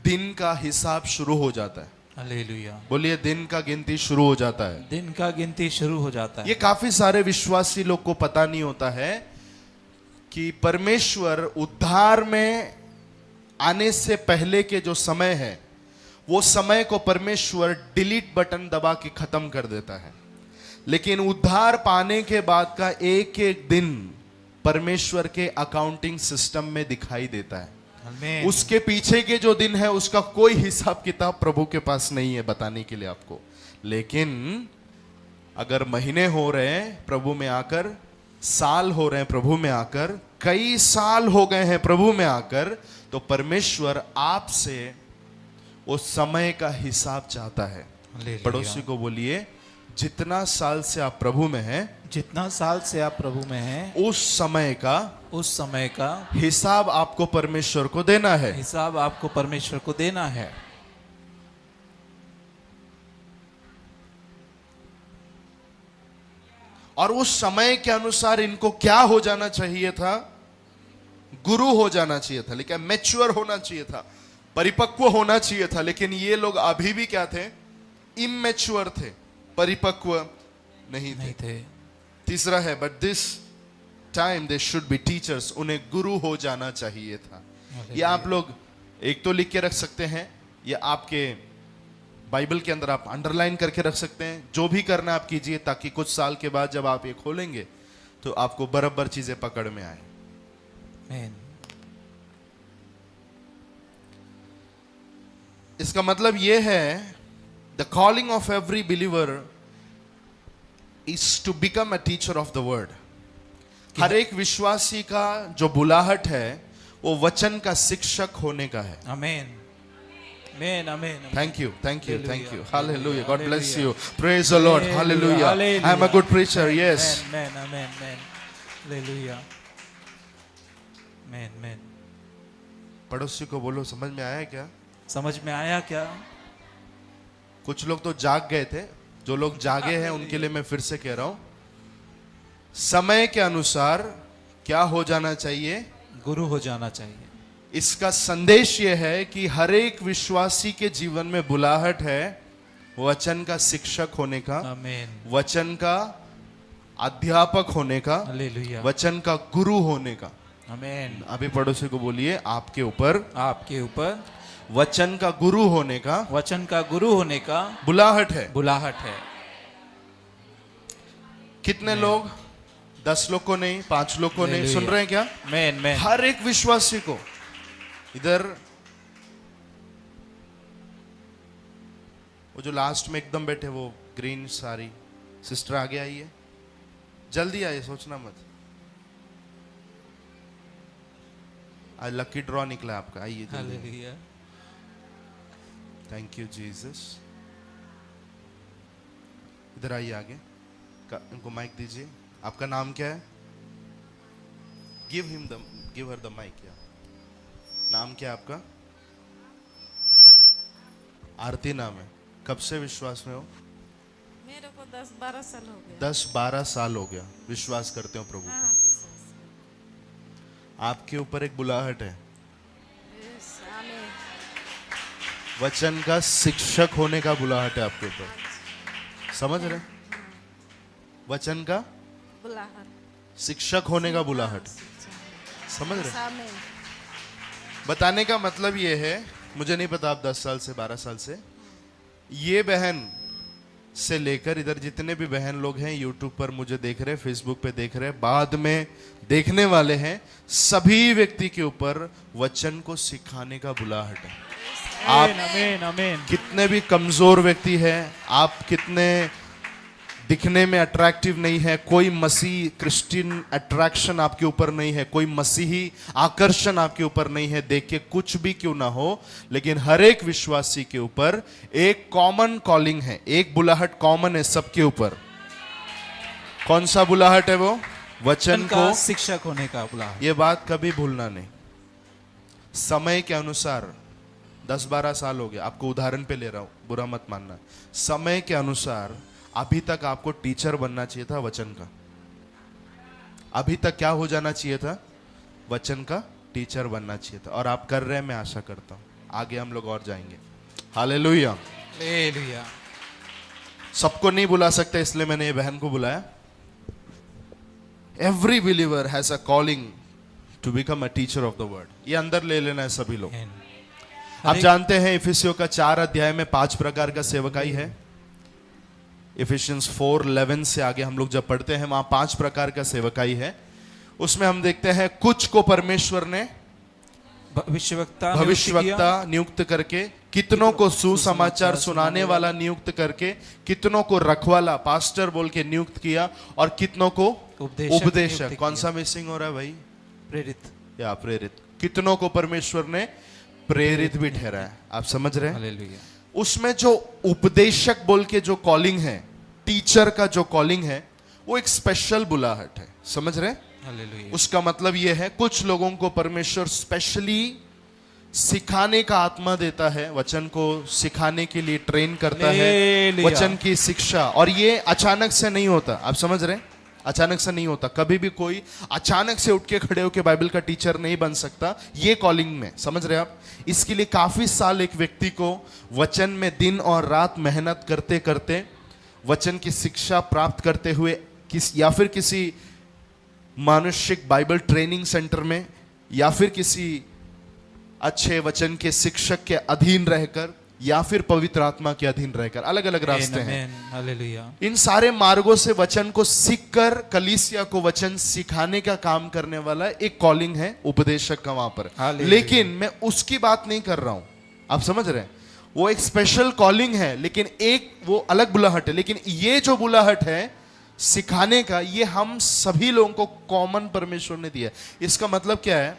दिन का हिसाब शुरू हो जाता है। हालेलुया। बोलिए, दिन का गिनती शुरू हो जाता है। दिन का गिनती शुरू हो जाता है। ये काफी सारे विश्वासी लोग को पता नहीं होता है कि परमेश्वर उद्धार में आने से पहले के जो समय है वो समय को परमेश्वर डिलीट बटन दबा के खत्म कर देता है, लेकिन उद्धार पाने के बाद का एक एक दिन परमेश्वर के अकाउंटिंग सिस्टम में दिखाई देता है। आमीन। उसके पीछे के जो दिन है उसका कोई हिसाब किताब प्रभु के पास नहीं है बताने के लिए आपको। लेकिन अगर महीने हो रहे हैं प्रभु में आकर, साल हो रहे हैं प्रभु में आकर, कई साल हो गए हैं प्रभु में आकर, तो परमेश्वर आपसे उस समय का हिसाब चाहता है। हालेलुया। पड़ोसी को बोलिए, जितना साल से आप प्रभु में हैं, जितना साल से आप प्रभु में हैं, उस समय का हिसाब आपको परमेश्वर को देना है। हिसाब आपको परमेश्वर को देना है। और उस समय के अनुसार इनको क्या हो जाना चाहिए था? गुरु हो जाना चाहिए था, लेकिन मैच्योर होना चाहिए था, परिपक्व होना चाहिए था। लेकिन ये लोग अभी भी क्या थे? इमैच्योर थे, परिपक्व नहीं थे। तीसरा है, but this time they should be teachers, उन्हें गुरु हो जाना चाहिए था। ये आप लोग एक तो लिख के रख सकते हैं, या आपके बाइबल के अंदर आप अंडरलाइन करके रख सकते हैं। जो भी करना आप कीजिए, ताकि कुछ साल के बाद जब आप ये खोलेंगे तो आपको बराबर चीजें पकड़ में आए। आमीन। इसका मतलब यह है, the calling of every believer is to become a teacher of the word. हर एक विश्वासी का जो बुलाहट है वो वचन का शिक्षक होने का है। आमीन। आमीन। आमीन। Thank you, thank you, thank you. Hallelujah. Hallelujah. God bless Hallelujah. you. Praise the Lord. Hallelujah. I am a good preacher. Yes. Amen. Amen. Amen. Hallelujah. Amen. Amen. पड़ोसी को बोलो, समझ में आया क्या? समझ में आया क्या? कुछ लोग तो जाग गए थे। जो लोग जागे हैं उनके लिए मैं फिर से कह रहा हूं, समय के अनुसार क्या हो जाना चाहिए? गुरु हो जाना चाहिए। इसका संदेश यह है कि हर एक विश्वासी के जीवन में बुलाहट है वचन का शिक्षक होने का, आमीन। वचन का अध्यापक होने का, हालेलुया। वचन का गुरु होने का। आमीन। अभी पड़ोसी को बोलिए, आपके ऊपर आपके ऊपर वचन का गुरु होने का, वचन का गुरु होने का बुलाहट है। बुलाहट है। कितने लोग? 10 लोग को नहीं, 5 लोग को नहीं, हालेलुया। सुन रहे हैं क्या? आमीन। आमीन। हर एक विश्वासी को। इधर वो जो लास्ट में एकदम बैठे, वो ग्रीन साड़ी सिस्टर आगे आई है, जल्दी आइए, सोचना मत। आज लकी ड्रॉ निकला आपका, आइए जल्दी। हालेलुया। Thank you Jesus. इधर आइए आगे, इनको माइक दीजिए। आपका नाम क्या है? Give her the mic. या नाम क्या है आपका? आरती नाम है। कब से विश्वास में हो? मेरे को 10-12 साल हो गया। 10-12 साल हो गया विश्वास करते हो प्रभु हाँ, को। विश्वास। आपके ऊपर एक बुलाहट है यस, आमीन। वचन का शिक्षक होने का बुलाहट है आपके ऊपर। समझ रहे? वचन का बुलाहट, शिक्षक होने का बुलाहट, समझ रहे? आमीन। बताने का मतलब ये है, मुझे नहीं पता आप 10 साल से 12 साल से, ये बहन से लेकर इधर जितने भी बहन लोग हैं यूट्यूब पर मुझे देख रहे, फेसबुक पे देख रहे, बाद में देखने वाले हैं, सभी व्यक्ति के ऊपर वचन को सिखाने का बुलाहट है। आप आमीन। आमीन। कितने भी कमजोर व्यक्ति हैं, आप कितने दिखने में अट्रैक्टिव नहीं है, कोई मसीह क्रिश्चियन अट्रैक्शन आपके ऊपर नहीं है, कोई मसीही आकर्षण आपके ऊपर नहीं है, देख के कुछ भी क्यों ना हो, लेकिन हर एक विश्वासी के ऊपर एक कॉमन कॉलिंग है, एक बुलाहट कॉमन है सबके ऊपर। कौन सा बुलाहट है वो? वचन का को शिक्षक होने का बुलाहट। ये बात कभी भूलना नहीं। समय के अनुसार 10-12 साल हो गया, आपको उदाहरण पे ले रहा हूं, बुरा मत मानना। समय के अनुसार अभी तक आपको टीचर बनना चाहिए था वचन का। अभी तक क्या हो जाना चाहिए था? वचन का टीचर बनना चाहिए था, और आप कर रहे हैं, मैं आशा करता हूं आगे हम लोग और जाएंगे। हालेलुया। हालेलुया। सबको नहीं बुला सकते, इसलिए मैंने ये बहन को बुलाया। Every believer has a calling to become a teacher of the word. ये अंदर ले लेना है सभी लोग। आप जानते हैं इफिसियों का 4 अध्याय में 5 प्रकार का सेवकाई है। इफिशियंस 4:11 से आगे हम लोग जब पढ़ते हैं, वहां 5 प्रकार का सेवकाई है। उसमें हम देखते हैं कुछ को परमेश्वर ने भविष्यवक्ता नियुक्त करके, कितनों को सुसमाचार सुनाने वाला नियुक्त करके, कितनों को रखवाला पास्टर बोल के नियुक्त किया, और कितनों को उपदेशक। कौन सा मिसिंग हो रहा है भाई? प्रेरित या प्रेरित। कितनों को परमेश्वर ने प्रेरित भी ठहराया। आप समझ रहे हैं? हालेलुया। उसमें जो उपदेशक बोल के जो कॉलिंग है, टीचर का जो कॉलिंग है, वो एक स्पेशल बुलाहट है। समझ रहे हैं? हालेलुया। उसका मतलब यह है, कुछ लोगों को परमेश्वर स्पेशली सिखाने का आत्मा देता है, वचन को सिखाने के लिए ट्रेन करता है, हालेलुया। वचन की शिक्षा। और ये अचानक से नहीं होता। आप समझ रहे हैं? अचानक से नहीं होता। कभी भी कोई अचानक से उठ के खड़े होकर बाइबल का टीचर नहीं बन सकता ये कॉलिंग में। समझ रहे हैं आप? इसके लिए काफी साल एक व्यक्ति को वचन में दिन और रात मेहनत करते करते, वचन की शिक्षा प्राप्त करते हुए, या फिर किसी मानुषिक बाइबल ट्रेनिंग सेंटर में, या फिर किसी अच्छे वचन के शिक्षक के अधीन रहकर, या फिर पवित्र आत्मा के अधीन रहकर, अलग अलग रास्ते हैं। हालेलुया। इन सारे मार्गों से वचन को सीखकर कलीसिया को वचन सिखाने का काम करने वाला एक कॉलिंग है उपदेशक का वहां पर। हालेलुया। लेकिन मैं उसकी बात नहीं कर रहा हूं। आप समझ रहे हैं? वो एक स्पेशल कॉलिंग है, लेकिन एक वो अलग बुलाहट है। लेकिन ये जो बुलाहट है सिखाने का, ये हम सभी लोगों को कॉमन परमेश्वर ने दिया। इसका मतलब क्या है?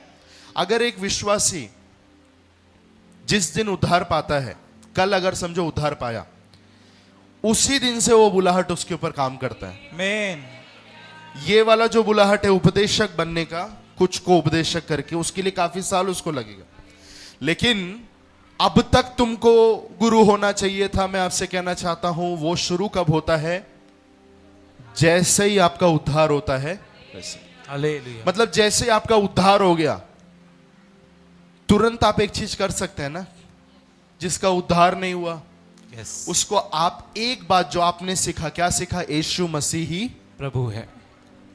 अगर एक विश्वासी जिस दिन उद्धार पाता है, कल अगर समझो उद्धार पाया, उसी दिन से वो बुलाहट उसके ऊपर काम करता है। आमीन। ये वाला जो बुलाहट है उपदेशक बनने का, कुछ को उपदेशक करके, उसके लिए काफी साल उसको लगेगा। लेकिन अब तक तुमको गुरु होना चाहिए था। मैं आपसे कहना चाहता हूं, वो शुरू कब होता है? जैसे ही आपका उद्धार होता है वैसे। हालेलुया। मतलब जैसे ही आपका उद्धार हो गया, तुरंत आप एक चीज कर सकते हैं ना। जिसका उद्धार नहीं हुआ, यस, उसको आप एक बात जो आपने सीखा, क्या सीखा? यीशु मसीह ही प्रभु है।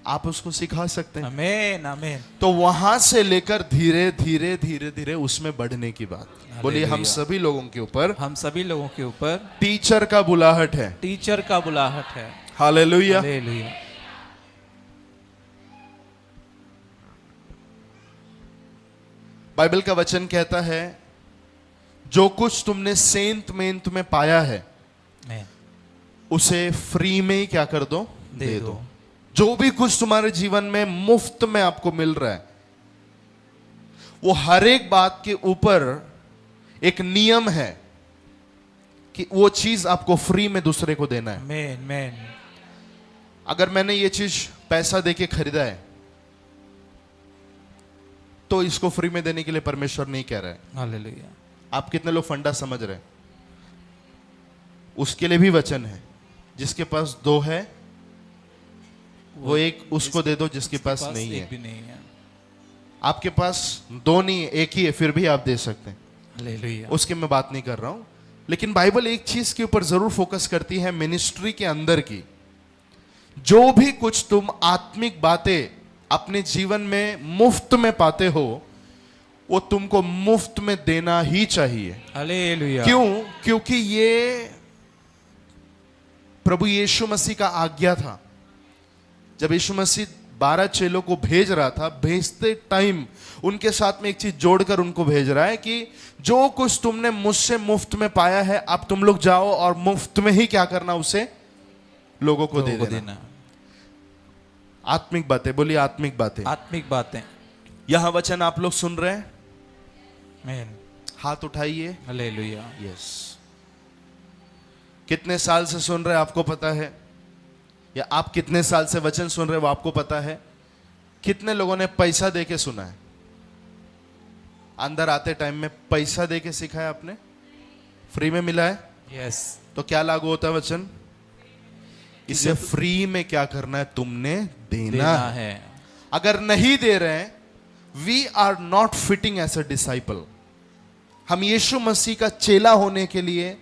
आप उसको सिखा सकते हैं। आमीन आमीन। तो वहां से लेकर धीरे धीरे धीरे धीरे उसमें बढ़ने की बात। बोलिए, हम सभी लोगों के ऊपर, हम सभी लोगों के ऊपर टीचर का बुलाहट है। टीचर का बुलाहट है। हालेलुया। हालेलुया। बाइबल का वचन कहता है, जो कुछ तुमने सेंत मेंत में पाया है, आमीन। उसे फ्री में ही क्या कर दो? दे दो। जो भी कुछ तुम्हारे जीवन में मुफ्त में आपको मिल रहा है, वो हर एक बात के ऊपर एक नियम है कि वो चीज आपको फ्री में दूसरे को देना है। आमीन आमीन। अगर मैंने ये चीज पैसा देके खरीदा है, तो इसको फ्री में देने के लिए परमेश्वर नहीं कह रहा है। हालेलुया। आप कितने लोग फंडा समझ रहे हैं? उसके लिए भी वचन है, जिसके पास 2 है वो एक उसको दे दो, जिसके पास नहीं एक है। भी नहीं है। आपके पास 2 नहीं है, एक ही है, फिर भी आप दे सकते हैं। हालेलुया। उसकी मैं बात नहीं कर रहा हूं। लेकिन बाइबल एक चीज के ऊपर जरूर फोकस करती है, मिनिस्ट्री के अंदर की। जो भी कुछ तुम आत्मिक बातें अपने जीवन में मुफ्त में पाते हो, वो तुमको मुफ्त में देना ही चाहिए। हालेलुया। क्यों? क्योंकि ये प्रभु यीशु मसीह का आज्ञा था। जब यीशु मसीह 12 चेलों को भेज रहा था, भेजते टाइम उनके साथ में एक चीज जोड़कर उनको भेज रहा है कि जो कुछ तुमने मुझसे मुफ्त में पाया है, अब तुम लोग जाओ और मुफ्त में ही क्या करना? उसे लोगों को दे देना। आत्मिक बातें। बोलिए, आत्मिक बातें। आत्मिक बातें। यहां वचन आप लोग सुन रहे हैं? आमीन। हाथ उठाइए। हालेलुया। यस। कितने साल से सुन रहे हैं आपको पता है? या आप कितने साल से वचन सुन रहे हैं वो आपको पता है? कितने लोगों ने पैसा देके सुना है? अंदर आते टाइम में पैसा दे के सिखाया आपने? फ्री में मिला है? यस, तो क्या लागू होता है वचन? इसे फ्री में क्या करना है? तुमने देना देना है। है। अगर नहीं दे रहे हैं, we are not fitting as a disciple. हम यीशु मसीह का चेला होने के लिए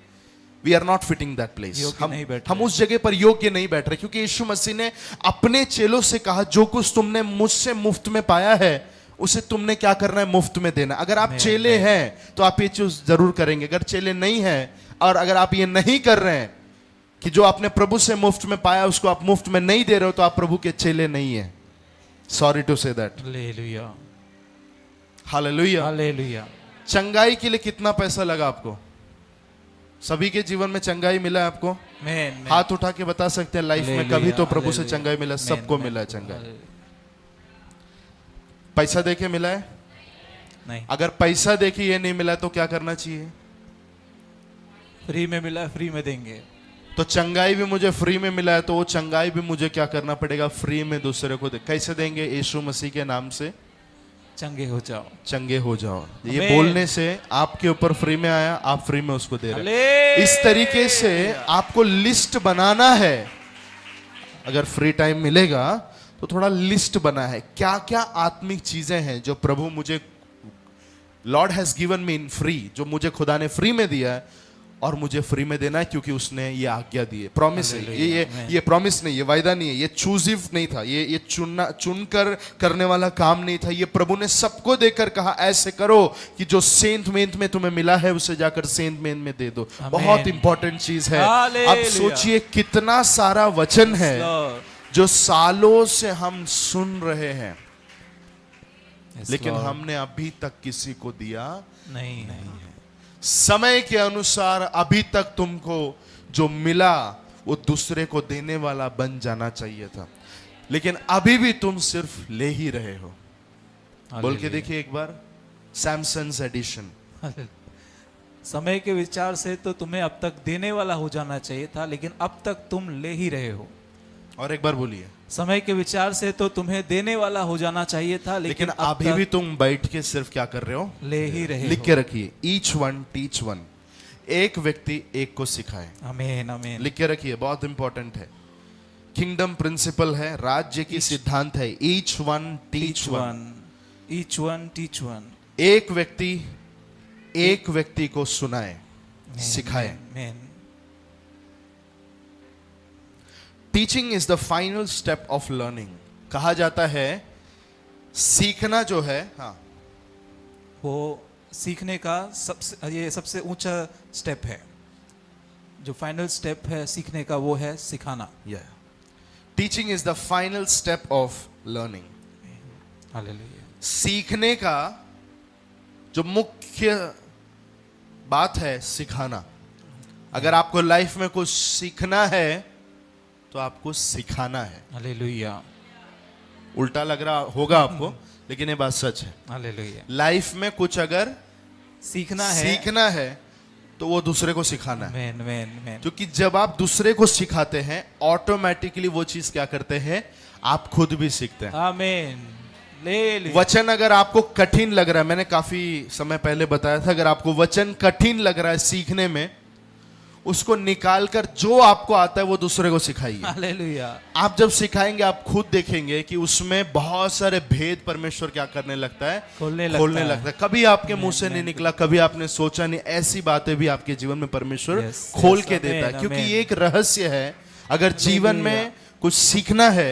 we are not fitting that place. योग्य नहीं बैठ हम रहे। उस जगह पर योग्य नहीं बैठ रहे, क्योंकि यीशु मसीह ने अपने चेलों से कहा जो कुछ तुमने मुझसे मुफ्त में पाया है उसे तुमने क्या करना है? मुफ्त में देना। अगर आप चेले हैं तो आप ये चीज जरूर करेंगे। अगर चेले नहीं हैं और अगर आप ये नहीं कर रहे हैं कि जो आपने प्रभु से मुफ्त में पाया उसको आप मुफ्त में नहीं दे रहे हो, तो आप प्रभु के चेले नहीं है। Sorry to say that. Hallelujah, hallelujah. Hallelujah. चंगाई के लिए कितना पैसा लगा आपको? सभी के जीवन में चंगाई मिला है आपको? मैन, हाथ उठा के बता सकते हैं लाइफ में हालेलुया, कभी तो प्रभु से हालेलुया। चंगाई मिला? मैन, सबको मैन, मिला है चंगाई। हालेलुया। पैसा देके मिला है? नहीं, अगर पैसा देके ये नहीं मिला तो क्या करना चाहिए? फ्री में मिला, फ्री में देंगे। तो चंगाई भी मुझे फ्री में मिला है तो वो चंगाई भी मुझे क्या करना पड़ेगा? फ्री में दूसरे को दे। कैसे देंगे? यीशु मसीह के नाम से चंगे हो जाओ। चंगे हो जाओ। ये आमीन। बोलने से आपके ऊपर फ्री में आया, आप फ्री में उसको दे रहे हैं। हालेलुया। इस तरीके से आपको लिस्ट बनाना है। अगर फ्री टाइम मिलेगा तो थोड़ा लिस्ट बना है, क्या क्या आत्मिक चीजें हैं जो प्रभु मुझे, Lord has given me in free, जो मुझे खुदा ने फ्री में दिया है और मुझे फ्री में देना है, क्योंकि उसने ये आज्ञा दी है। प्रॉमिस है ये प्रॉमिस नहीं, ये वायदा नहीं है, ये चूजिव नहीं था, ये चुनकर करने वाला काम नहीं था। ये प्रभु ने सबको देकर कहा ऐसे करो कि जो सेंट मेंट में तुम्हें मिला है उसे जाकर सेंट मेंट में दे दो। बहुत इंपॉर्टेंट चीज है। हालेलुया। अब सोचिए कितना सारा वचन है Lord. जो सालों से हम सुन रहे हैं, Yes, लेकिन Lord. हमने अभी तक किसी को दिया नहीं, समय के अनुसार अभी तक तुमको जो मिला वो दूसरे को देने वाला बन जाना चाहिए था, लेकिन अभी भी तुम सिर्फ ले ही रहे हो। बोल के देखिए एक बार, सैमसंस एडिशन। समय के विचार से तो तुम्हें अब तक देने वाला हो जाना चाहिए था, लेकिन अब तक तुम ले ही रहे हो। और एक बार बोलिए, समय के विचार से तो तुम्हें देने वाला हो जाना चाहिए था, लेकिन लेकिन अब अभी तक भी तुम बैठ के सिर्फ क्या कर रहे हो? ले ही रहे लिख हो। के रखिए, ईच वन टीच वन। एक व्यक्ति एक को सिखाए। आमीन, आमीन। लिख के रखिए, बहुत इंपॉर्टेंट है। किंगडम प्रिंसिपल है, राज्य की सिद्धांत है। Each one teach one. Each one teach one. एक व्यक्ति को सुनाए, सिखाए। आमीन। Teaching is the final step of learning. कहा जाता है सीखना जो है, हाँ, वो सीखने का सबसे ऊंचा स्टेप है। जो फाइनल स्टेप है सीखने का वो है सिखाना। Teaching is the final step of learning. Hallelujah. सीखने का जो मुख्य बात है सिखाना। अगर आपको लाइफ में कुछ सीखना है तो आपको सिखाना है। हालेलुया। उल्टा लग रहा होगा आपको, लेकिन ये बात सच है। हालेलुया। लाइफ में कुछ अगर सीखना है तो वो दूसरे को सिखाना है। Man, man, man. क्योंकि जब आप दूसरे को सिखाते हैं ऑटोमेटिकली वो चीज क्या करते हैं? आप खुद भी सीखते हैं। आमीन। ले लिया। वचन अगर आपको कठिन लग रहा है, मैंने काफी समय पहले बताया था, अगर आपको वचन कठिन लग रहा है सीखने में, उसको निकालकर जो आपको आता है वो दूसरे को सिखाइए। हालेलुया। आप जब सिखाएंगे आप खुद देखेंगे कि उसमें बहुत सारे भेद परमेश्वर क्या करने लगता है? खोलने लगता है। कभी आपके मुंह से नहीं निकला, कभी आपने सोचा नहीं, ऐसी बातें भी आपके जीवन में परमेश्वर Yes, खोल yes, के देता है। amen, क्योंकि amen. ये एक रहस्य है। अगर जीवन में कुछ सीखना है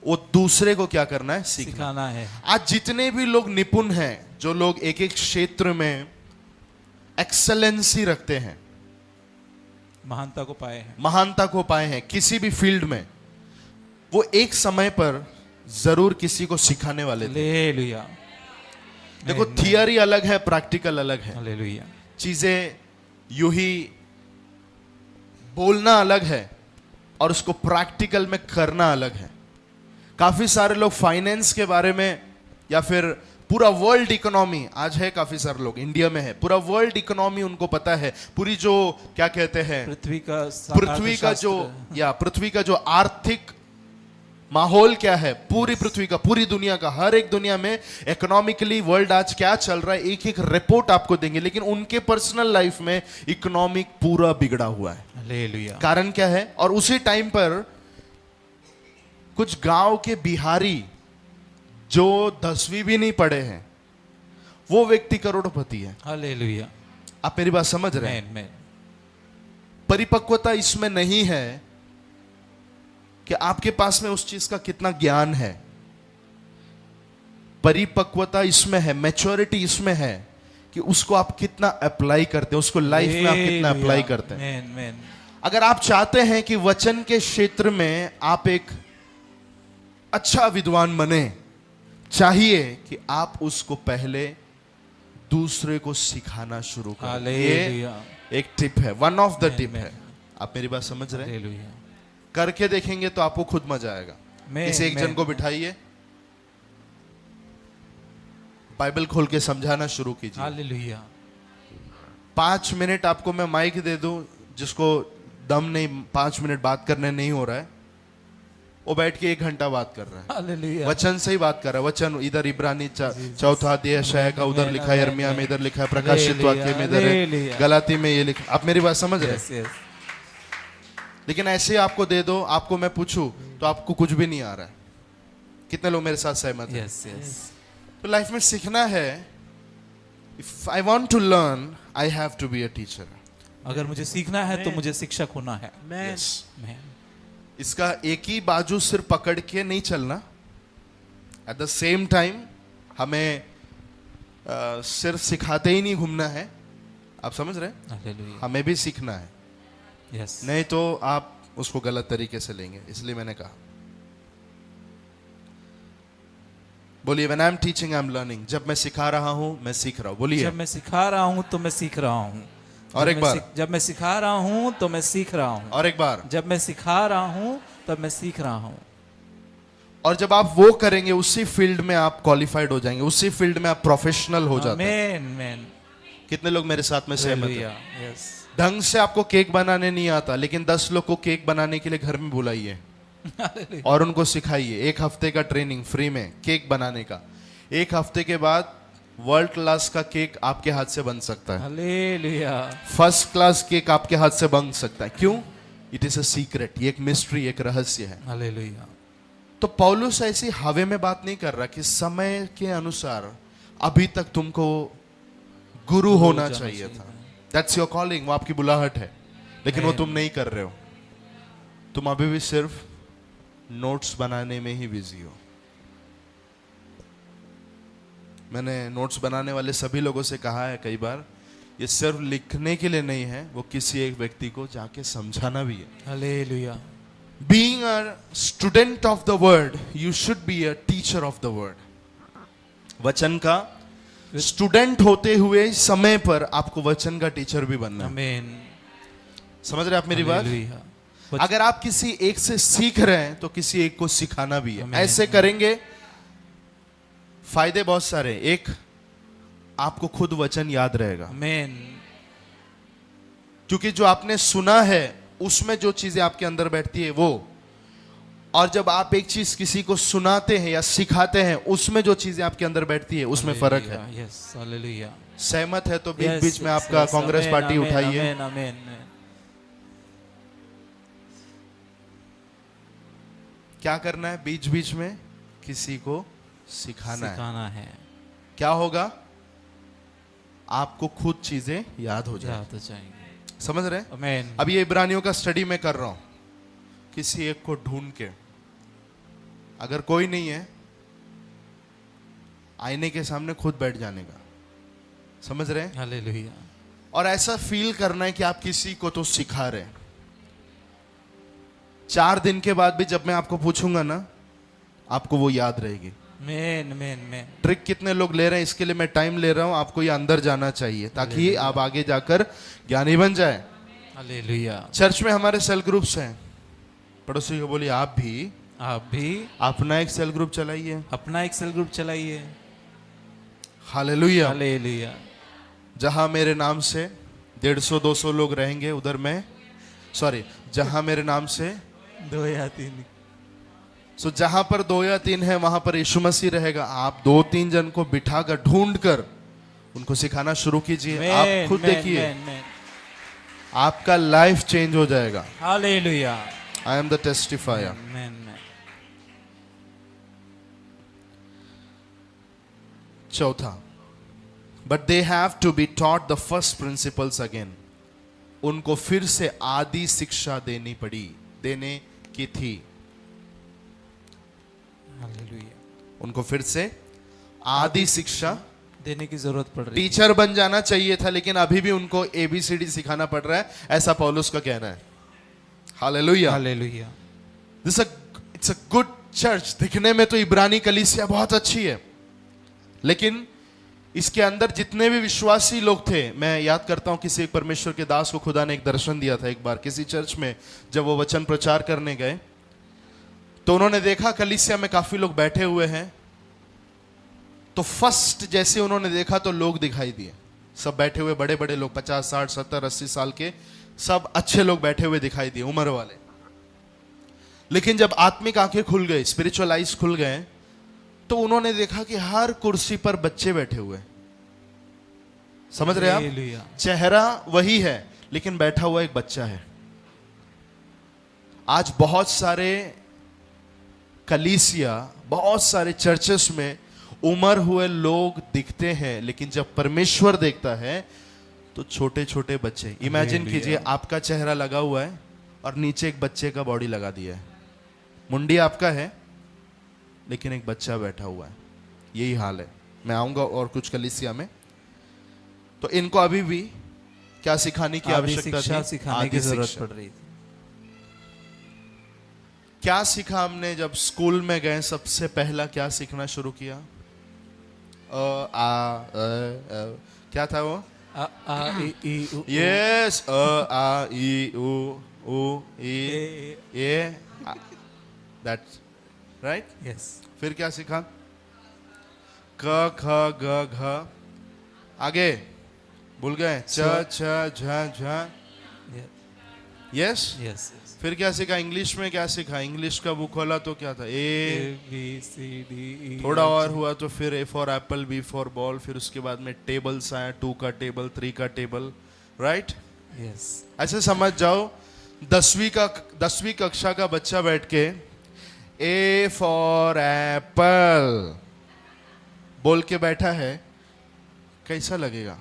वो दूसरे को क्या करना है? सिखाना है। आज जितने भी लोग निपुण हैं, जो लोग एक एक क्षेत्र में एक्सेलेंसी रखते हैं, महानता को पाए हैं। महानता को पाए हैं किसी भी फील्ड में, वो एक समय पर जरूर किसी को सिखाने वाले थे। हालेलुया। देखो, थियरी अलग है, प्रैक्टिकल अलग है। हालेलुया। चीजें यूं ही बोलना अलग है और उसको प्रैक्टिकल में करना अलग है। काफी सारे लोग फाइनेंस के बारे में या फिर पूरा वर्ल्ड इकोनॉमी, आज है काफी सारे लोग इंडिया में है, पूरा वर्ल्ड इकोनॉमी उनको पता है। पूरी जो क्या कहते हैं, पृथ्वी का पृथ्वी का जो आर्थिक माहौल क्या है पूरी पृथ्वी का, पूरी दुनिया का, हर एक दुनिया में इकोनॉमिकली वर्ल्ड आज क्या चल रहा है, एक एक रिपोर्ट आपको देंगे। लेकिन उनके पर्सनल लाइफ में इकोनॉमिक पूरा बिगड़ा हुआ है। हालेलुया। कारण क्या है? और उसी टाइम पर कुछ गांव के बिहारी जो 10वीं भी नहीं पढ़े हैं, वो व्यक्ति करोड़पति है। हालेलुया। आप मेरी बात समझ रहे हैं? आमेन। परिपक्वता इसमें नहीं है कि आपके पास में उस चीज का कितना ज्ञान है। परिपक्वता इसमें है, मैच्योरिटी इसमें है कि उसको आप कितना अप्लाई करते हैं, उसको लाइफ में आप कितना अप्लाई करते हैं। आमेन। अगर आप चाहते हैं कि वचन के क्षेत्र में आप एक अच्छा विद्वान बने, चाहिए कि आप उसको पहले दूसरे को सिखाना शुरू करें। हालेलुया। ये एक टिप है, one of the Amen, tip amen. है। आप मेरी बात समझ रहे हैं? हालेलुया। करके देखेंगे तो आपको खुद मजा आएगा। Amen, किसी एक जन amen. को बिठाइए, बाइबल खोल के समझाना शुरू कीजिए। हालेलुया। 5 मिनट आपको मैं माइक दे दूं, जिसको दम नहीं, 5 मिनट बात करने नहीं हो रहा है, वो बैठ के 1 घंटा बात कर रहा है, हालेलुया। वचन से ही बात कर रहा है। वचन इधर इब्रानी चौथा अध्याय का उधर लिखा है, यिर्मयाह में इधर लिखा है, प्रकाशित वाक्य में इधर है, गलाती में ये लिखा। आप मेरी बात समझ रहे हैं? Yes yes. लेकिन ऐसे आपको दे दो, आपको मैं पूछूं तो आपको कुछ भी नहीं आ रहा है। कितने लोग मेरे साथ सहमत हैं? Yes yes. तो लाइफ में सीखना है। If I want to learn, I have to be a teacher. अगर मुझे सीखना है तो मुझे शिक्षक होना है। मैं आमेन। इसका एक ही बाजू सिर्फ पकड़ के नहीं चलना। एट द सेम टाइम हमें सिर्फ सिखाते ही नहीं घूमना है। आप समझ रहे हैं? हालेलुया। हमें भी सीखना है, यस। नहीं तो आप उसको गलत तरीके से लेंगे। इसलिए मैंने कहा, बोलिए, when I am teaching I am learning. जब मैं सिखा रहा हूं मैं सीख रहा हूं। बोलिए। जब मैं सिखा रहा हूं तो मैं सीख रहा हूं। और एक बार। जब मैं सिखा रहा हूं तो मैं सीख रहा हूं। और एक बार। जब मैं सिखा रहा हूं तब मैं सीख रहा हूं। और जब आप वो करेंगे, उसी फील्ड में आप क्वालिफाइड हो जाएंगे, उसी फील्ड में आप प्रोफेशनल हो जाते हैं। आमेन आमेन। कितने लोग मेरे साथ में सहमत हैं? हालेलुया। यस। ढंग से आपको केक बनाने नहीं आता, लेकिन 10 लोग को केक बनाने के लिए घर में बुलाइए हालेलुया। और उनको सिखाइए। 1 हफ्ते का ट्रेनिंग फ्री में केक बनाने का। 1 हफ्ते के बाद वर्ल्ड क्लास का केक आपके हाथ से बन सकता है। हालेलुया। फर्स्ट क्लास केक आपके हाथ से बन सकता है। क्यों? It is a secret. ये एक मिस्ट्री, एक रहस्य है। हालेलुया। तो पौलुस ऐसी हवे में बात नहीं कर रहा कि समय के अनुसार अभी तक तुमको गुरु होना जाना चाहिए चाहिए था। दैट्स योर कॉलिंग, वो आपकी बुलाहट है, लेकिन वो Amen. तुम नहीं कर रहे हो। तुम अभी भी सिर्फ नोट्स बनाने में ही बिजी हो। मैंने नोट्स बनाने वाले सभी लोगों से कहा है कई बार, ये सिर्फ लिखने के लिए नहीं है, वो किसी एक व्यक्ति को जाके समझाना भी है। Hallelujah. Being a student of the word, you should be a teacher of the word. वचन का स्टूडेंट होते हुए समय पर आपको वचन का टीचर भी बनना है। आमेन। समझ रहे आप मेरी बात? हालेलुया। अगर आप किसी एक से सीख रहे हैं तो किसी एक को सिखाना भी है। Amen. ऐसे करेंगे, फायदे बहुत सारे। एक, आपको खुद वचन याद रहेगा, आमेन। क्योंकि जो आपने सुना है उसमें जो चीजें आपके अंदर बैठती है वो, और जब आप एक चीज किसी को सुनाते हैं या सिखाते हैं उसमें जो चीजें आपके अंदर बैठती है उसमें फर्क है। यस। हालेलुया। सहमत है तो बीच बीच में आपका कांग्रेस पार्टी उठाइए। आमेन आमेन। क्या करना है? बीच बीच में किसी को सिखाना है। सिखाना है। क्या होगा? आपको खुद चीजें याद हो जाए। याद जाएंगे। समझ रहे हैं? आमेन। अब ये इब्रानियों का स्टडी मैं कर रहा हूं, किसी एक को ढूंढ के, अगर कोई नहीं है, आईने के सामने खुद बैठ जाने का। समझ रहे हैं? हालेलुया। और ऐसा फील करना है कि आप किसी को तो सिखा रहे हैं। 4 दिन के बाद भी जब मैं आपको पूछूंगा ना, आपको वो याद रहेगी। आमेन आमेन आमेन। ट्रिक कितने लोग ले रहे हैं, इसके लिए मैं टाइम ले रहा हूं। आपको ये अंदर जाना चाहिए ताकि आप आगे जाकर ज्ञानी बन जाए। हालेलुया। चर्च में हमारे सेल ग्रुप्स हैं। पड़ोसी को बोलिए, आप भी अपना एक सेल ग्रुप चलाइए। अपना एक सेल ग्रुप चलाइए। हालेलुया। हालेलुया। जहां मेरे नाम से 150-200 लोग रहेंगे, उधर मैं जहां मेरे नाम से 2 या 3 सो जहां पर 2 या 3 है वहां पर यीशु मसीह रहेगा। आप 2-3 जन को बिठाकर ढूंढ कर उनको सिखाना शुरू कीजिए। आप खुद देखिए आपका लाइफ चेंज हो जाएगा। Hallelujah. I am the testifier. Amen. चौथा, but they have to be taught the first principles again. उनको फिर से आदि शिक्षा देने की थी। हालेलुया। उनको फिर से आदि शिक्षा देने की जरूरत पड़ रही है। टीचर बन जाना चाहिए था, लेकिन अभी भी उनको ABCD सिखाना पड़ रहा है, ऐसा पौलुस का कहना है। Hallelujah. Hallelujah. It's a good church. दिखने में तो इब्रानी कलीसिया बहुत अच्छी है, लेकिन इसके अंदर जितने भी विश्वासी लोग थे, मैं याद करता हूं किसी एक परमेश्वर के दास को खुदा ने एक दर्शन दिया था एक बार किसी चर्च में। जब वो वचन प्रचार करने गए तो उन्होंने देखा कलीसिया में काफी लोग बैठे हुए हैं। तो फर्स्ट जैसे उन्होंने देखा तो लोग दिखाई दिए, सब बैठे हुए बड़े बड़े लोग, 50, 60, 70, 80 साल के, सब अच्छे लोग बैठे हुए दिखाई दिए, उम्र वाले। लेकिन जब आत्मिक आंखें खुल गई, स्पिरिचुअल आइज खुल गए, तो उन्होंने देखा कि हर कुर्सी पर बच्चे बैठे हुए। समझ रहे आप? हालेलुया। चेहरा वही है लेकिन बैठा हुआ एक बच्चा है। आज बहुत सारे कलीसिया, बहुत सारे चर्चेस में उम्र हुए लोग दिखते हैं, लेकिन जब परमेश्वर देखता है तो छोटे छोटे बच्चे। इमेजिन कीजिए आपका चेहरा लगा हुआ है और नीचे एक बच्चे का बॉडी लगा दिया है। मुंडी आपका है लेकिन एक बच्चा बैठा हुआ है। यही हाल है। मैं आऊंगा और कुछ कलीसिया में, तो इनको अभी भी क्या सिखाने की आवश्यकता थी? सिखाने की जरूरत पड़ रही थी। क्या सीखा हमने जब स्कूल में गए? सबसे पहला क्या सीखना शुरू किया? क्या था वो? आ ई ई उ यस, आ ई उ ई ए, दैट्स राइट। यस। फिर क्या सीखा? क ख ग घ। आगे भूल गए? च छ झ झ। यस। यस। फिर क्या सीखा? इंग्लिश में क्या सीखा? इंग्लिश का बुक खोला तो क्या था? A B C D E. थोड़ा और हुआ तो फिर A for apple, B for ball, फिर उसके बाद में टेबल्स आया, 2 का टेबल, 3 का टेबल, राइट? यस। ऐसे समझ जाओ 10वीं कक्षा का बच्चा बैठ के A फॉर एप्पल बोल के बैठा है, कैसा लगेगा?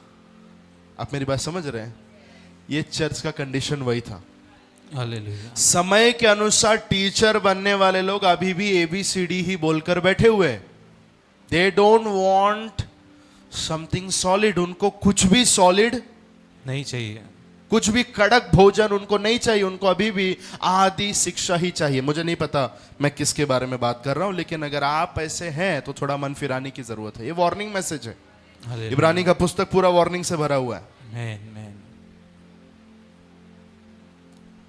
आप मेरी बात समझ रहे हैं? ये चर्च का कंडीशन वही था। हालेलुया। समय के अनुसार टीचर बनने वाले लोग अभी भी ABCD ही बोलकर बैठे हुए। They don't want something solid. उनको कुछ भी सॉलिड नहीं चाहिए, कुछ भी कड़क भोजन उनको नहीं चाहिए। उनको अभी भी आदि शिक्षा ही चाहिए। मुझे नहीं पता मैं किसके बारे में बात कर रहा हूं, लेकिन अगर आप ऐसे हैं तो थोड़ा मन फिराने की जरूरत है। ये वार्निंग मैसेज है। हालेलुया। इब्रानी का पुस्तक पूरा वार्निंग से भरा हुआ है। आमेन। आमेन।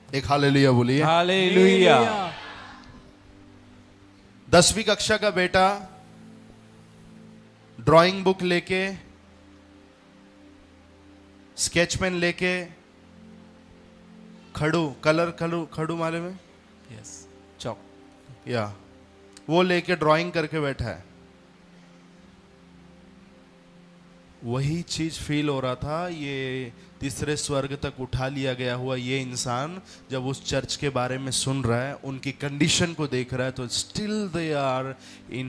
एक हालेलुया बोलिए। हालेलुया। 10वीं कक्षा का बेटा ड्राइंग बुक लेके, स्केच पेन लेके, खड़ू माले में यस, चौक, या वो लेके ड्राइंग करके बैठा है। वही चीज फील हो रहा था। ये तीसरे स्वर्ग तक उठा लिया गया हुआ ये इंसान जब उस चर्च के बारे में सुन रहा है, उनकी कंडीशन को देख रहा है, तो still they are in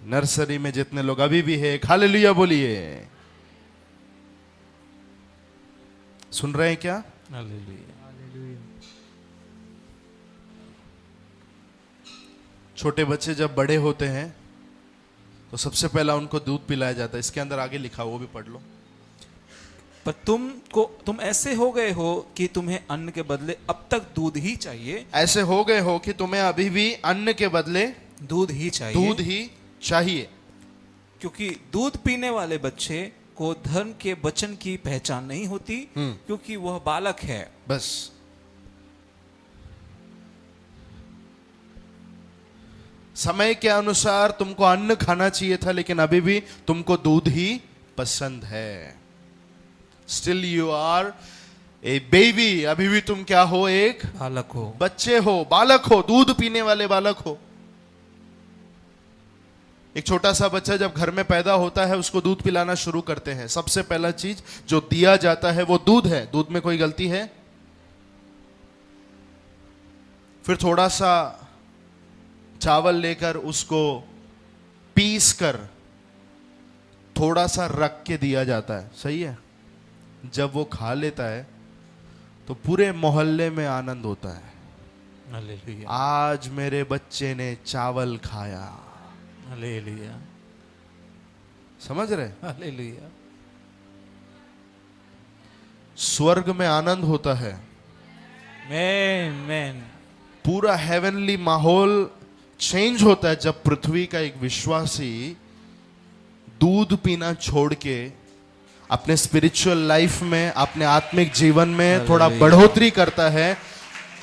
nursery में जितने लोग अभी भी है, हालेलुया बोलिए। सुन रहे हैं क्या? हालेलुया। छोटे बच्चे जब बड़े होते हैं तो सबसे पहला उनको दूध पिलाया जाता है। इसके अंदर आगे लिखा, वो भी पढ़ लो। पर तुम ऐसे हो गए हो कि तुम्हें अन्न के बदले अब तक दूध ही चाहिए। ऐसे हो गए हो कि तुम्हें अभी भी अन्न के बदले दूध ही चाहिए। क्योंकि दूध पीने वाले बच्चे को धर्म के वचन की पहचान नहीं होती, क्योंकि वह बालक है। बस समय के अनुसार तुमको अन्न खाना चाहिए था, लेकिन अभी भी तुमको दूध ही पसंद है। Still you are a baby, अभी भी तुम क्या हो? एक बालक हो। बच्चे हो, बालक हो, दूध पीने वाले बालक हो। एक छोटा सा बच्चा जब घर में पैदा होता है उसको दूध पिलाना शुरू करते हैं। सबसे पहला चीज जो दिया जाता है वो दूध है। दूध में कोई गलती है? फिर थोड़ा सा चावल लेकर उसको पीस कर थोड़ा सा रख के दिया जाता है। सही है? जब वो खा लेता है तो पूरे मोहल्ले में आनंद होता है। हालेलुया, आज मेरे बच्चे ने चावल खाया। हालेलुया, समझ रहे? हालेलुया। स्वर्ग में आनंद होता है। Man man. पूरा हेवनली माहौल चेंज होता है जब पृथ्वी का एक विश्वासी दूध पीना छोड़ के अपने स्पिरिचुअल लाइफ में, अपने आत्मिक जीवन में थोड़ा बढ़ोतरी करता है,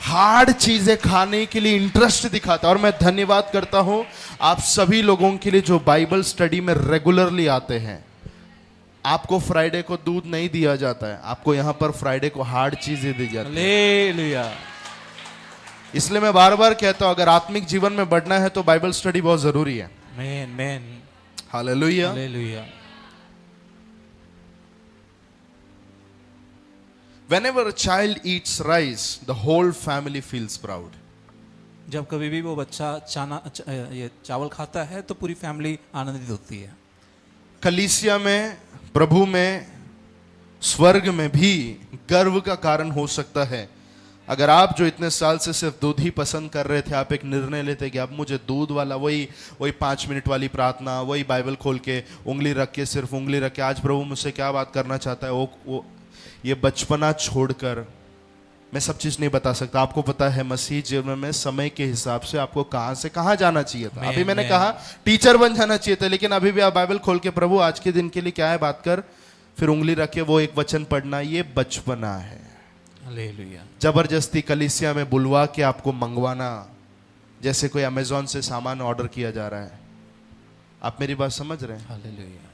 हार्ड चीजें खाने के लिए इंटरेस्ट दिखाता है। और मैं धन्यवाद करता हूं आप सभी लोगों के लिए जो बाइबल स्टडी में रेगुलरली आते हैं। आपको फ्राइडे को दूध नहीं दिया जाता है, आपको यहां पर फ्राइडे को हार्ड चीजें दी जाती है। हालेलुया। इसलिए मैं बार बार कहता हूं अगर आत्मिक जीवन में बढ़ना है तो बाइबल स्टडी बहुत जरूरी है। Man man. Hallelujah. Hallelujah. Whenever a child eats rice, the whole family feels proud. जब कभी भी वो बच्चा ये चावल खाता है तो पूरी फैमिली आनंदित होती है। कलीसिया में, प्रभु में, स्वर्ग में भी गर्व का कारण हो सकता है। अगर आप जो इतने साल से सिर्फ दूध ही पसंद कर रहे थे, आप एक निर्णय लेते कि अब मुझे दूध वाला वही 5 मिनट वाली प्रार्थना, वही बाइबल खोल के उंगली रख के, सिर्फ उंगली रख के, आज प्रभु मुझसे क्या बात करना चाहता है, वो ये बचपना छोड़कर, मैं सब चीज नहीं बता सकता। आपको पता है मसीह जीवन में समय के हिसाब से आपको कहां से कहां जाना चाहिए था। अभी मैंने कहा टीचर बन जाना चाहिए था, लेकिन अभी भी आप बाइबल खोल के प्रभु आज के दिन के लिए क्या है बात कर, फिर उंगली रख के वो एक वचन पढ़ना, ये बचपना है। हालेलुया। जबरदस्ती कलीसिया में बुलवा के आपको मंगवाना, जैसे कोई अमेजोन से सामान ऑर्डर किया जा रहा है। आप मेरी बात समझ रहे हैं? हालेलुया।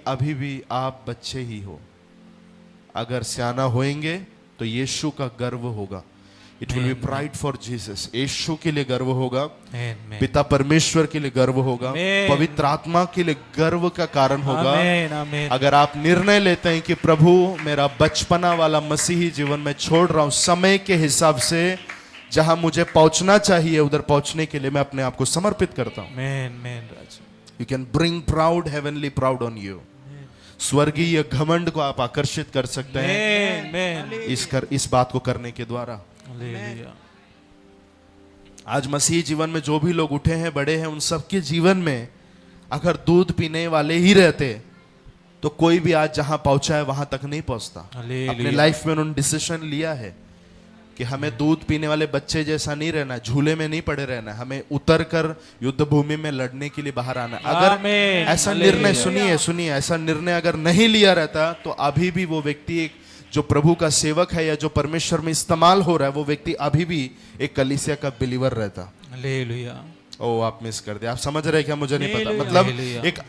अभी भी आप बच्चे ही हो। अगर सियाना होएंगे तो यीशु का गर्व होगा। It will be pride for Jesus. यीशु के लिए गर्व होगा, पिता परमेश्वर के लिए गर्व होगा, पवित्र आत्मा के लिए गर्व का कारण होगा। अगर आप निर्णय लेते हैं कि प्रभु मेरा बचपना वाला मसीही जीवन में छोड़ रहा हूं, समय के हिसाब से जहां मुझे पहुंचना चाहिए उधर पहुंचने के लिए मैं अपने आप को समर्पित करता हूं। You can bring proud, heavenly proud on you. स्वर्गीय घमंड को आप आकर्षित कर सकते हैं इस बात को करने के द्वारा। आज मसीह जीवन में जो भी लोग उठे हैं, बड़े हैं, उन सबके जीवन में अगर दूध पीने वाले ही रहते तो कोई भी आज जहां पहुंचा है वहां तक नहीं पहुंचता। अपने लाइफ में उन्होंने डिसीजन लिया है कि हमें दूध पीने वाले बच्चे जैसा नहीं रहना, झूले में नहीं पड़े रहना, हमें उतर कर युद्ध भूमि में लड़ने के लिए बाहर आना। अगर ऐसा निर्णय, सुनिए, ऐसा निर्णय अगर नहीं लिया रहता तो अभी भी वो व्यक्ति एक जो प्रभु का सेवक है या जो परमेश्वर में इस्तेमाल हो रहा है, वो व्यक्ति अभी भी एक कलीसिया का बिलीवर रहता। हालेलुया। ओ आप मिस कर दिया। आप समझ रहे क्या? मुझे नहीं पता। मतलब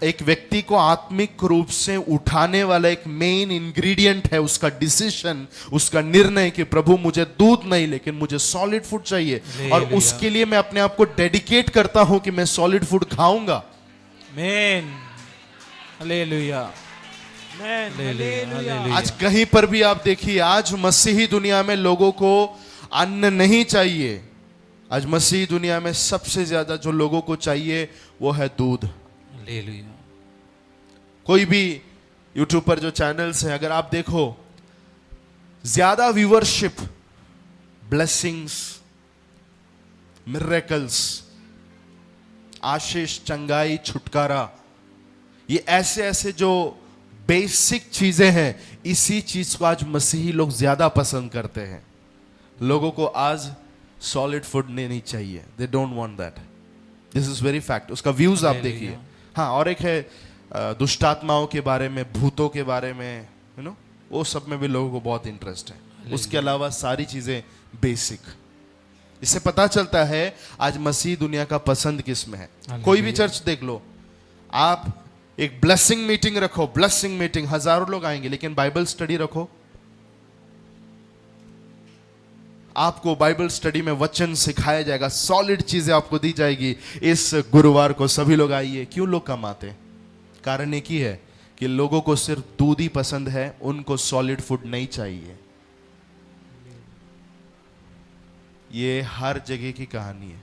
एक व्यक्ति को आत्मिक रूप से उठाने वाला एक मेन इंग्रेडिएंट है उसका डिसीजन, उसका निर्णय कि प्रभु मुझे दूध नहीं लेकिन मुझे सॉलिड फूड चाहिए, और उसके लिए मैं अपने आप को डेडिकेट करता हूं कि मैं सॉलिड फूड खाऊंगा। आमीन। हालेलुया। आज कहीं पर भी आप देखिए, आज मसीही दुनिया में लोगों को अन्न नहीं चाहिए। आज मसीही दुनिया में सबसे ज्यादा जो लोगों को चाहिए वो है दूध। हालेलुया। कोई भी यूट्यूब पर जो चैनल्स हैं, अगर आप देखो, ज्यादा व्यूअरशिप, ब्लेसिंग्स, मिरेकल्स, आशीष, चंगाई, छुटकारा, ये ऐसे जो बेसिक चीजें हैं, इसी चीज को आज मसीही लोग ज्यादा पसंद करते हैं। लोगों को आज सॉलिड फूड नहीं चाहिए। They don't want that. This is very fact. उसका व्यूज आप देखिए। हाँ, और एक है दुष्ट आत्माओं के बारे में, भूतों के बारे में, वो सब में भी लोगों को बहुत इंटरेस्ट है। उसके अलावा सारी चीजें बेसिक। इससे पता चलता है आज मसीह दुनिया का पसंद किस में है। कोई भी चर्च देख लो, आप एक ब्लेसिंग मीटिंग रखो, ब्लेसिंग मीटिंग, हजारों लोग आएंगे, लेकिन बाइबल स्टडी रखो, आपको बाइबल स्टडी में वचन सिखाया जाएगा, सॉलिड चीजें आपको दी जाएगी। इस गुरुवार को सभी लोग आइए। क्यों लोग कम आते हैं? कारण एक ही है कि लोगों को सिर्फ दूध ही पसंद है, उनको सॉलिड फूड नहीं चाहिए। ये हर जगह की कहानी है,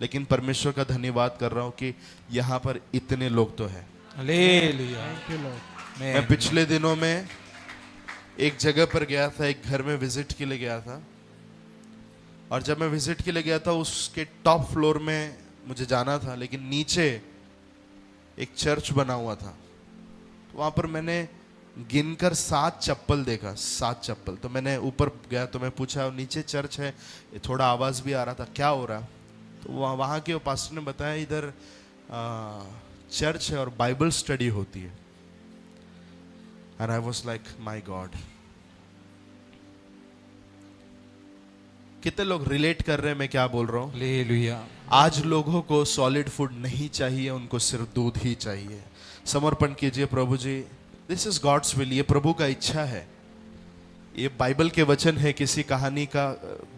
लेकिन परमेश्वर का धन्यवाद कर रहा हूं कि यहां पर इतने लोग तो हैं। हालेलुया। Thank you Lord. मैं पिछले दिनों में एक जगह पर गया था, एक घर में विजिट के लिए गया था, और जब मैं विजिट के लिए गया था उसके टॉप फ्लोर में मुझे जाना था, लेकिन नीचे एक चर्च बना हुआ था। तो वहां पर मैंने गिनकर 7 चप्पल देखा, 7 चप्पल। तो मैंने ऊपर गया तो मैं पूछा, नीचे चर्च है, थोड़ा आवाज भी आ रहा था, क्या हो रहा? तो वहाँ के पास्टर ने बताया इधर चर्च है और बाइबल स्टडी होती है। And I was like my God. कितने लोग रिलेट कर रहे हैं मैं क्या बोल रहा हूँ? हालेलुया। आज लोगों को सॉलिड फूड नहीं चाहिए, उनको सिर्फ दूध ही चाहिए। समर्पण कीजिए प्रभु जी, दिस इज गॉड्स विल, ये प्रभु का इच्छा है। ये बाइबल के वचन है, किसी कहानी का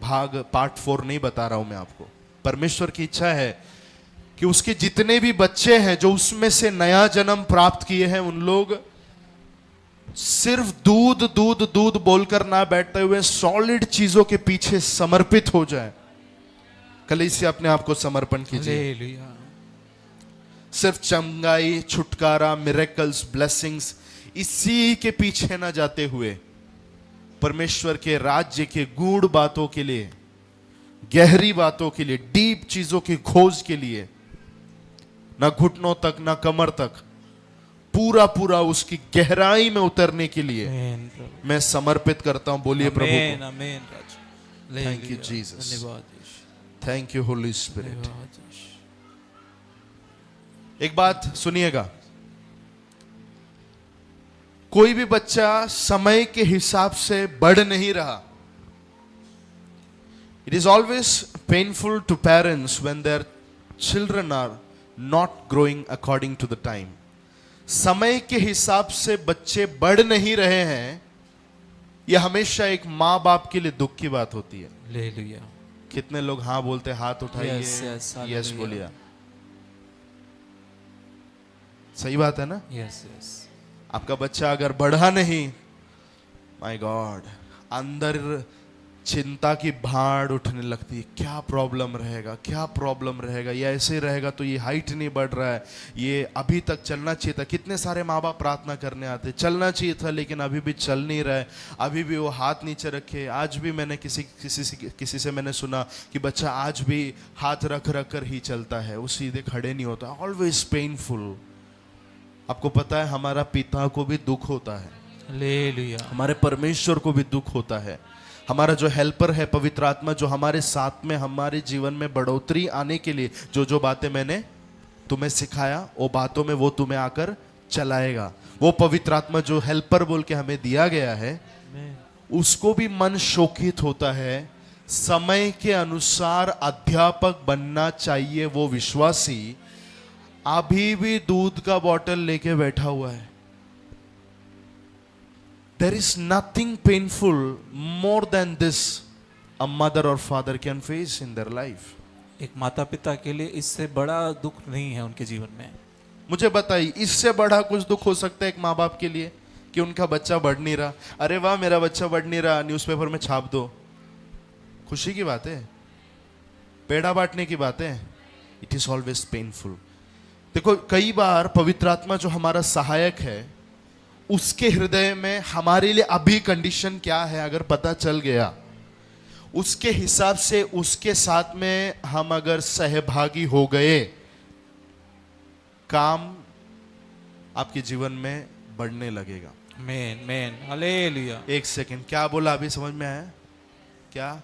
भाग पार्ट 4 नहीं बता रहा हूं मैं आपको। परमेश्वर की इच्छा है कि उसके जितने भी बच्चे हैं जो उसमें से नया जन्म प्राप्त किए हैं, उन लोग सिर्फ दूध दूध दूध बोलकर ना बैठते हुए सॉलिड चीजों के पीछे समर्पित हो जाए। कलीसिया अपने आप को समर्पण कीजिए। हालेलुया। सिर्फ चंगाई, छुटकारा, मिरेकल्स, ब्लेसिंग्स इसी के पीछे ना जाते हुए परमेश्वर के राज्य के गूढ़ बातों के लिए, गहरी बातों के लिए, डीप चीजों की खोज के लिए, ना घुटनों तक ना कमर तक, पूरा पूरा उसकी गहराई में उतरने के लिए आमीन प्रभु। मैं समर्पित करता हूं। बोलिए प्रभु आमीन को आमीन राजा। Thank you, hallelujah. Jesus. धन्यवाद यीशु। Thank you holy spirit. धन्यवाद यीशु। एक बात सुनिएगा, कोई भी बच्चा समय के हिसाब से बढ़ नहीं रहा। It is always painful to parents when their children are not growing according to the time. समय के हिसाब से बच्चे बढ़ नहीं रहे हैं, यह हमेशा एक माँ बाप के लिए दुख की बात होती है। हालेलुया। कितने लोग हाँ बोलते? हाथ उठाइए। Yes, yes, yes hallelujah. बोलिए। सही बात है ना? Yes yes. आपका बच्चा अगर बढ़ा नहीं, माय गॉड, अंदर चिंता की भाड़ उठने लगती है। क्या प्रॉब्लम रहेगा, क्या प्रॉब्लम रहेगा, ये ऐसे रहेगा तो ये हाइट नहीं बढ़ रहा है, ये अभी तक चलना चाहिए था। कितने सारे माँ बाप प्रार्थना करने आते, चलना चाहिए था लेकिन अभी भी चल नहीं रहा है, अभी भी वो हाथ नीचे रखे। आज भी मैंने किसी से मैंने सुना कि बच्चा आज भी हाथ रख कर ही चलता है, वो सीधे खड़े नहीं होता। Always painful. आपको पता है हमारा पिता को भी दुख होता है, हालेलुया। हमारे परमेश्वर को भी दुख होता है। हमारा जो हेल्पर है पवित्र आत्मा, जो हमारे साथ में हमारे जीवन में बढ़ोतरी आने के लिए जो जो बातें मैंने तुम्हें सिखाया, वो बातों में वो तुम्हें आकर चलाएगा। वो पवित्र आत्मा जो हेल्पर बोल के हमें दिया गया है, उसको भी मन शोकित होता है। समय के अनुसार अध्यापक बनना चाहिए वो विश्वासी, अभी भी दूध का बोतल लेके बैठा हुआ है। There is nothing painful more than this a mother or father can face in their life. एक माता पिता के लिए इससे बड़ा दुख नहीं है उनके जीवन में। मुझे बताइए, इससे बड़ा कुछ दुख हो सकता है एक माँ बाप के लिए कि उनका बच्चा बढ़ नहीं रहा? अरे वाह, मेरा बच्चा बढ़ नहीं रहा, न्यूज़पेपर में छाप दो। खुशी की बात है, पेड़ा बांटने की बात है। It is always painful. देखो, कई बार पवित्र आत्मा जो हमारा सहायक है, उसके हृदय में हमारे लिए अभी कंडीशन क्या है अगर पता चल गया, उसके हिसाब से उसके साथ में हम अगर सहभागी हो गए, काम आपके जीवन में बढ़ने लगेगा। आमीन आमीन। हालेलुया। एक सेकंड, क्या बोला अभी? समझ में आया क्या?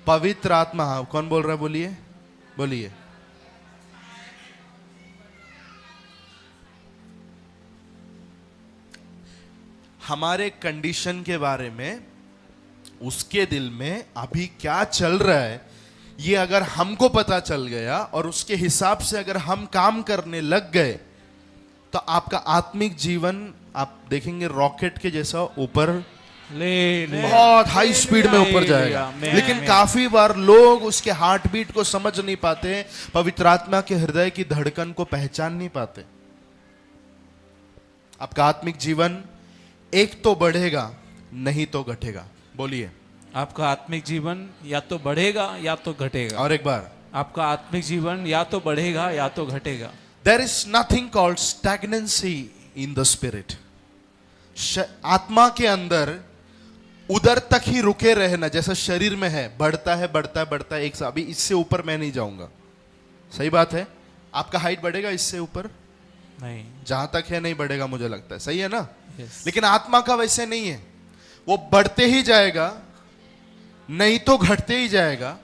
पवित्र आत्मा। हाँ, कौन बोल रहा है? बोलिए बोलिए। हमारे कंडीशन के बारे में, उसके दिल में अभी क्या चल रहा है, ये अगर हमको पता चल गया और उसके हिसाब से अगर हम काम करने लग गए, तो आपका आत्मिक जीवन आप देखेंगे रॉकेट के जैसा ऊपर ले ले बहुत हाई स्पीड में ऊपर जाएगा। Amen. लेकिन काफी बार लोग उसके हार्ट बीट को समझ नहीं पाते, पवित्र आत्मा के हृदय की धड़कन को पहचान नहीं पाते। आपका आत्मिक जीवन एक तो बढ़ेगा नहीं तो घटेगा। बोलिए, आपका आत्मिक जीवन या तो बढ़ेगा या तो घटेगा। और एक बार, आपका आत्मिक जीवन या तो बढ़ेगा या तो घटेगा। There is nothing called stagnancy in the spirit. आत्मा के अंदर उधर तक ही रुके रहना, जैसा शरीर में है, बढ़ता है बढ़ता है बढ़ता है, एक अभी इससे ऊपर मैं नहीं जाऊंगा। सही बात है, आपका हाइट बढ़ेगा इससे ऊपर नहीं, जहां तक है नहीं बढ़ेगा, मुझे लगता है। सही है ना? Yes. लेकिन आत्मा का वैसे नहीं है, वो बढ़ते ही जाएगा नहीं तो घटते ही जाएगा,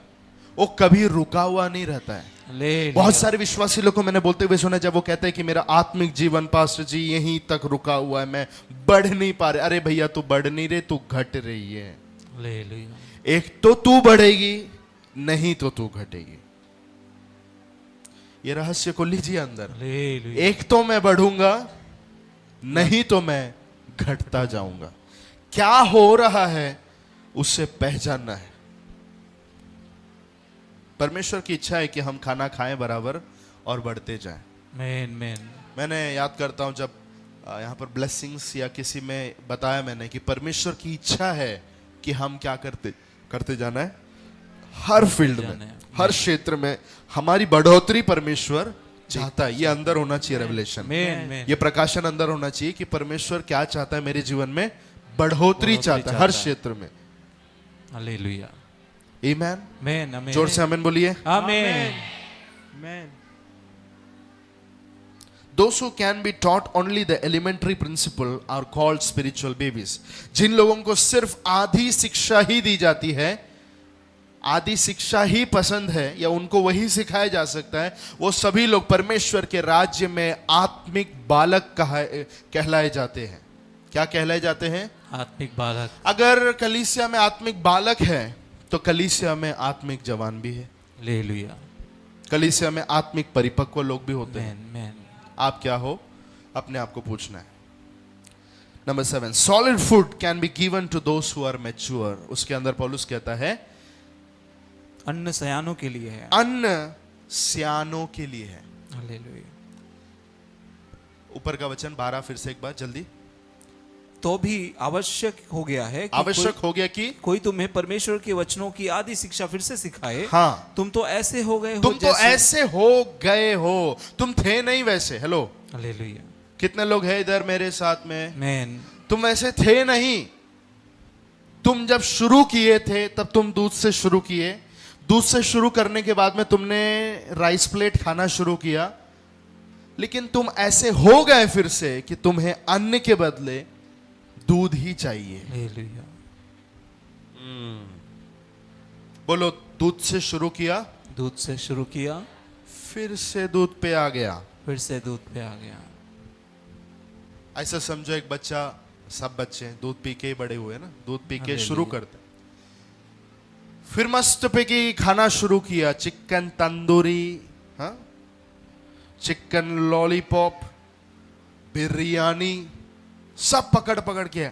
वो कभी रुका हुआ नहीं रहता है। ले बहुत सारे विश्वासी लोगों को मैंने बोलते हुए सुना, जब वो कहते हैं कि मेरा आत्मिक जीवन पास्टर जी यहीं तक रुका हुआ है, मैं बढ़ नहीं पा रहे। अरे भैया, तू बढ़ नहीं रहे, तू घट रही है। ले ले एक तो तू बढ़ेगी नहीं तो तू घटेगी। ये रहस्य को लीजिए अंदर। ले ले एक तो मैं बढ़ूंगा नहीं तो मैं घटता जाऊंगा। क्या हो रहा है उससे पहचानना है। परमेश्वर की इच्छा है कि हम खाना खाएं बराबर और बढ़ते जाएं। मैन मैन मैंने याद करता हूं जब यहाँ पर ब्लेसिंग्स या किसी में बताया मैंने कि परमेश्वर की इच्छा है कि हम क्या करते जाना है, हर फील्ड में, हर क्षेत्र में हमारी बढ़ोतरी परमेश्वर चाहता है। ये अंदर होना चाहिए रेवलेशन, मैन मैन ये प्रकाशन अंदर होना चाहिए कि परमेश्वर क्या चाहता है मेरे जीवन में, बढ़ोतरी चाहता है हर क्षेत्र में। हालेलुया आमीन। मैन आमीन जोर से आमीन बोलिए। आमीन। Man Those who can be taught only the elementary principle are called spiritual babies. जिन लोगों को सिर्फ आधी शिक्षा ही दी जाती है, आधी शिक्षा ही पसंद है या उनको वही सिखाया जा सकता है, वो सभी लोग परमेश्वर के राज्य में आत्मिक बालक कहलाए जाते हैं। क्या कहलाए जाते हैं? आत्मिक बालक। अगर कलीसिया में आत्मिक बालक है तो कलीसिया में आत्मिक जवान भी है, हालेलुया कलीसिया में आत्मिक परिपक्व लोग भी होते हैं। मैन मैन आप क्या हो, अपने आप को पूछना है। Number 7, solid food can be given to those who are mature. उसके अंदर पौलुस कहता है अन्न सयानों के लिए है। अन्न सियानों के लिए है। हालेलुया। ऊपर का वचन 12 फिर से एक बार जल्दी। तो भी आवश्यक हो गया है कि आवश्यक हो गया कि कोई तुम्हें परमेश्वर के वचनों की आदि शिक्षा फिर से सिखाए। हाँ, तुम तो ऐसे हो गए हो, तुम तो ऐसे हो गए हो, तुम थे नहीं वैसे। हेलो, हालेलुया कितने लोग हैं इधर मेरे साथ में? मैन तुम ऐसे थे नहीं। तुम जब शुरू किए थे तब तुम दूध से शुरू किए, दूध से शुरू करने के बाद में तुमने राइस प्लेट खाना शुरू किया, लेकिन तुम ऐसे हो गए फिर से कि तुम्हें अन्न के बदले दूध ही चाहिए। हालेलुया। बोलो, दूध से शुरू किया, दूध से शुरू किया, फिर से दूध पे आ गया। फिर से दूध पे आ गया। ऐसा समझो एक बच्चा, सब बच्चे दूध पी के ही बड़े हुए ना, दूध पी के हालेलुया। शुरू करते, फिर मस्त पे की खाना शुरू किया, चिकन तंदूरी, हाँ, चिकन लॉलीपॉप, बिरयानी, सब पकड़ पकड़ के।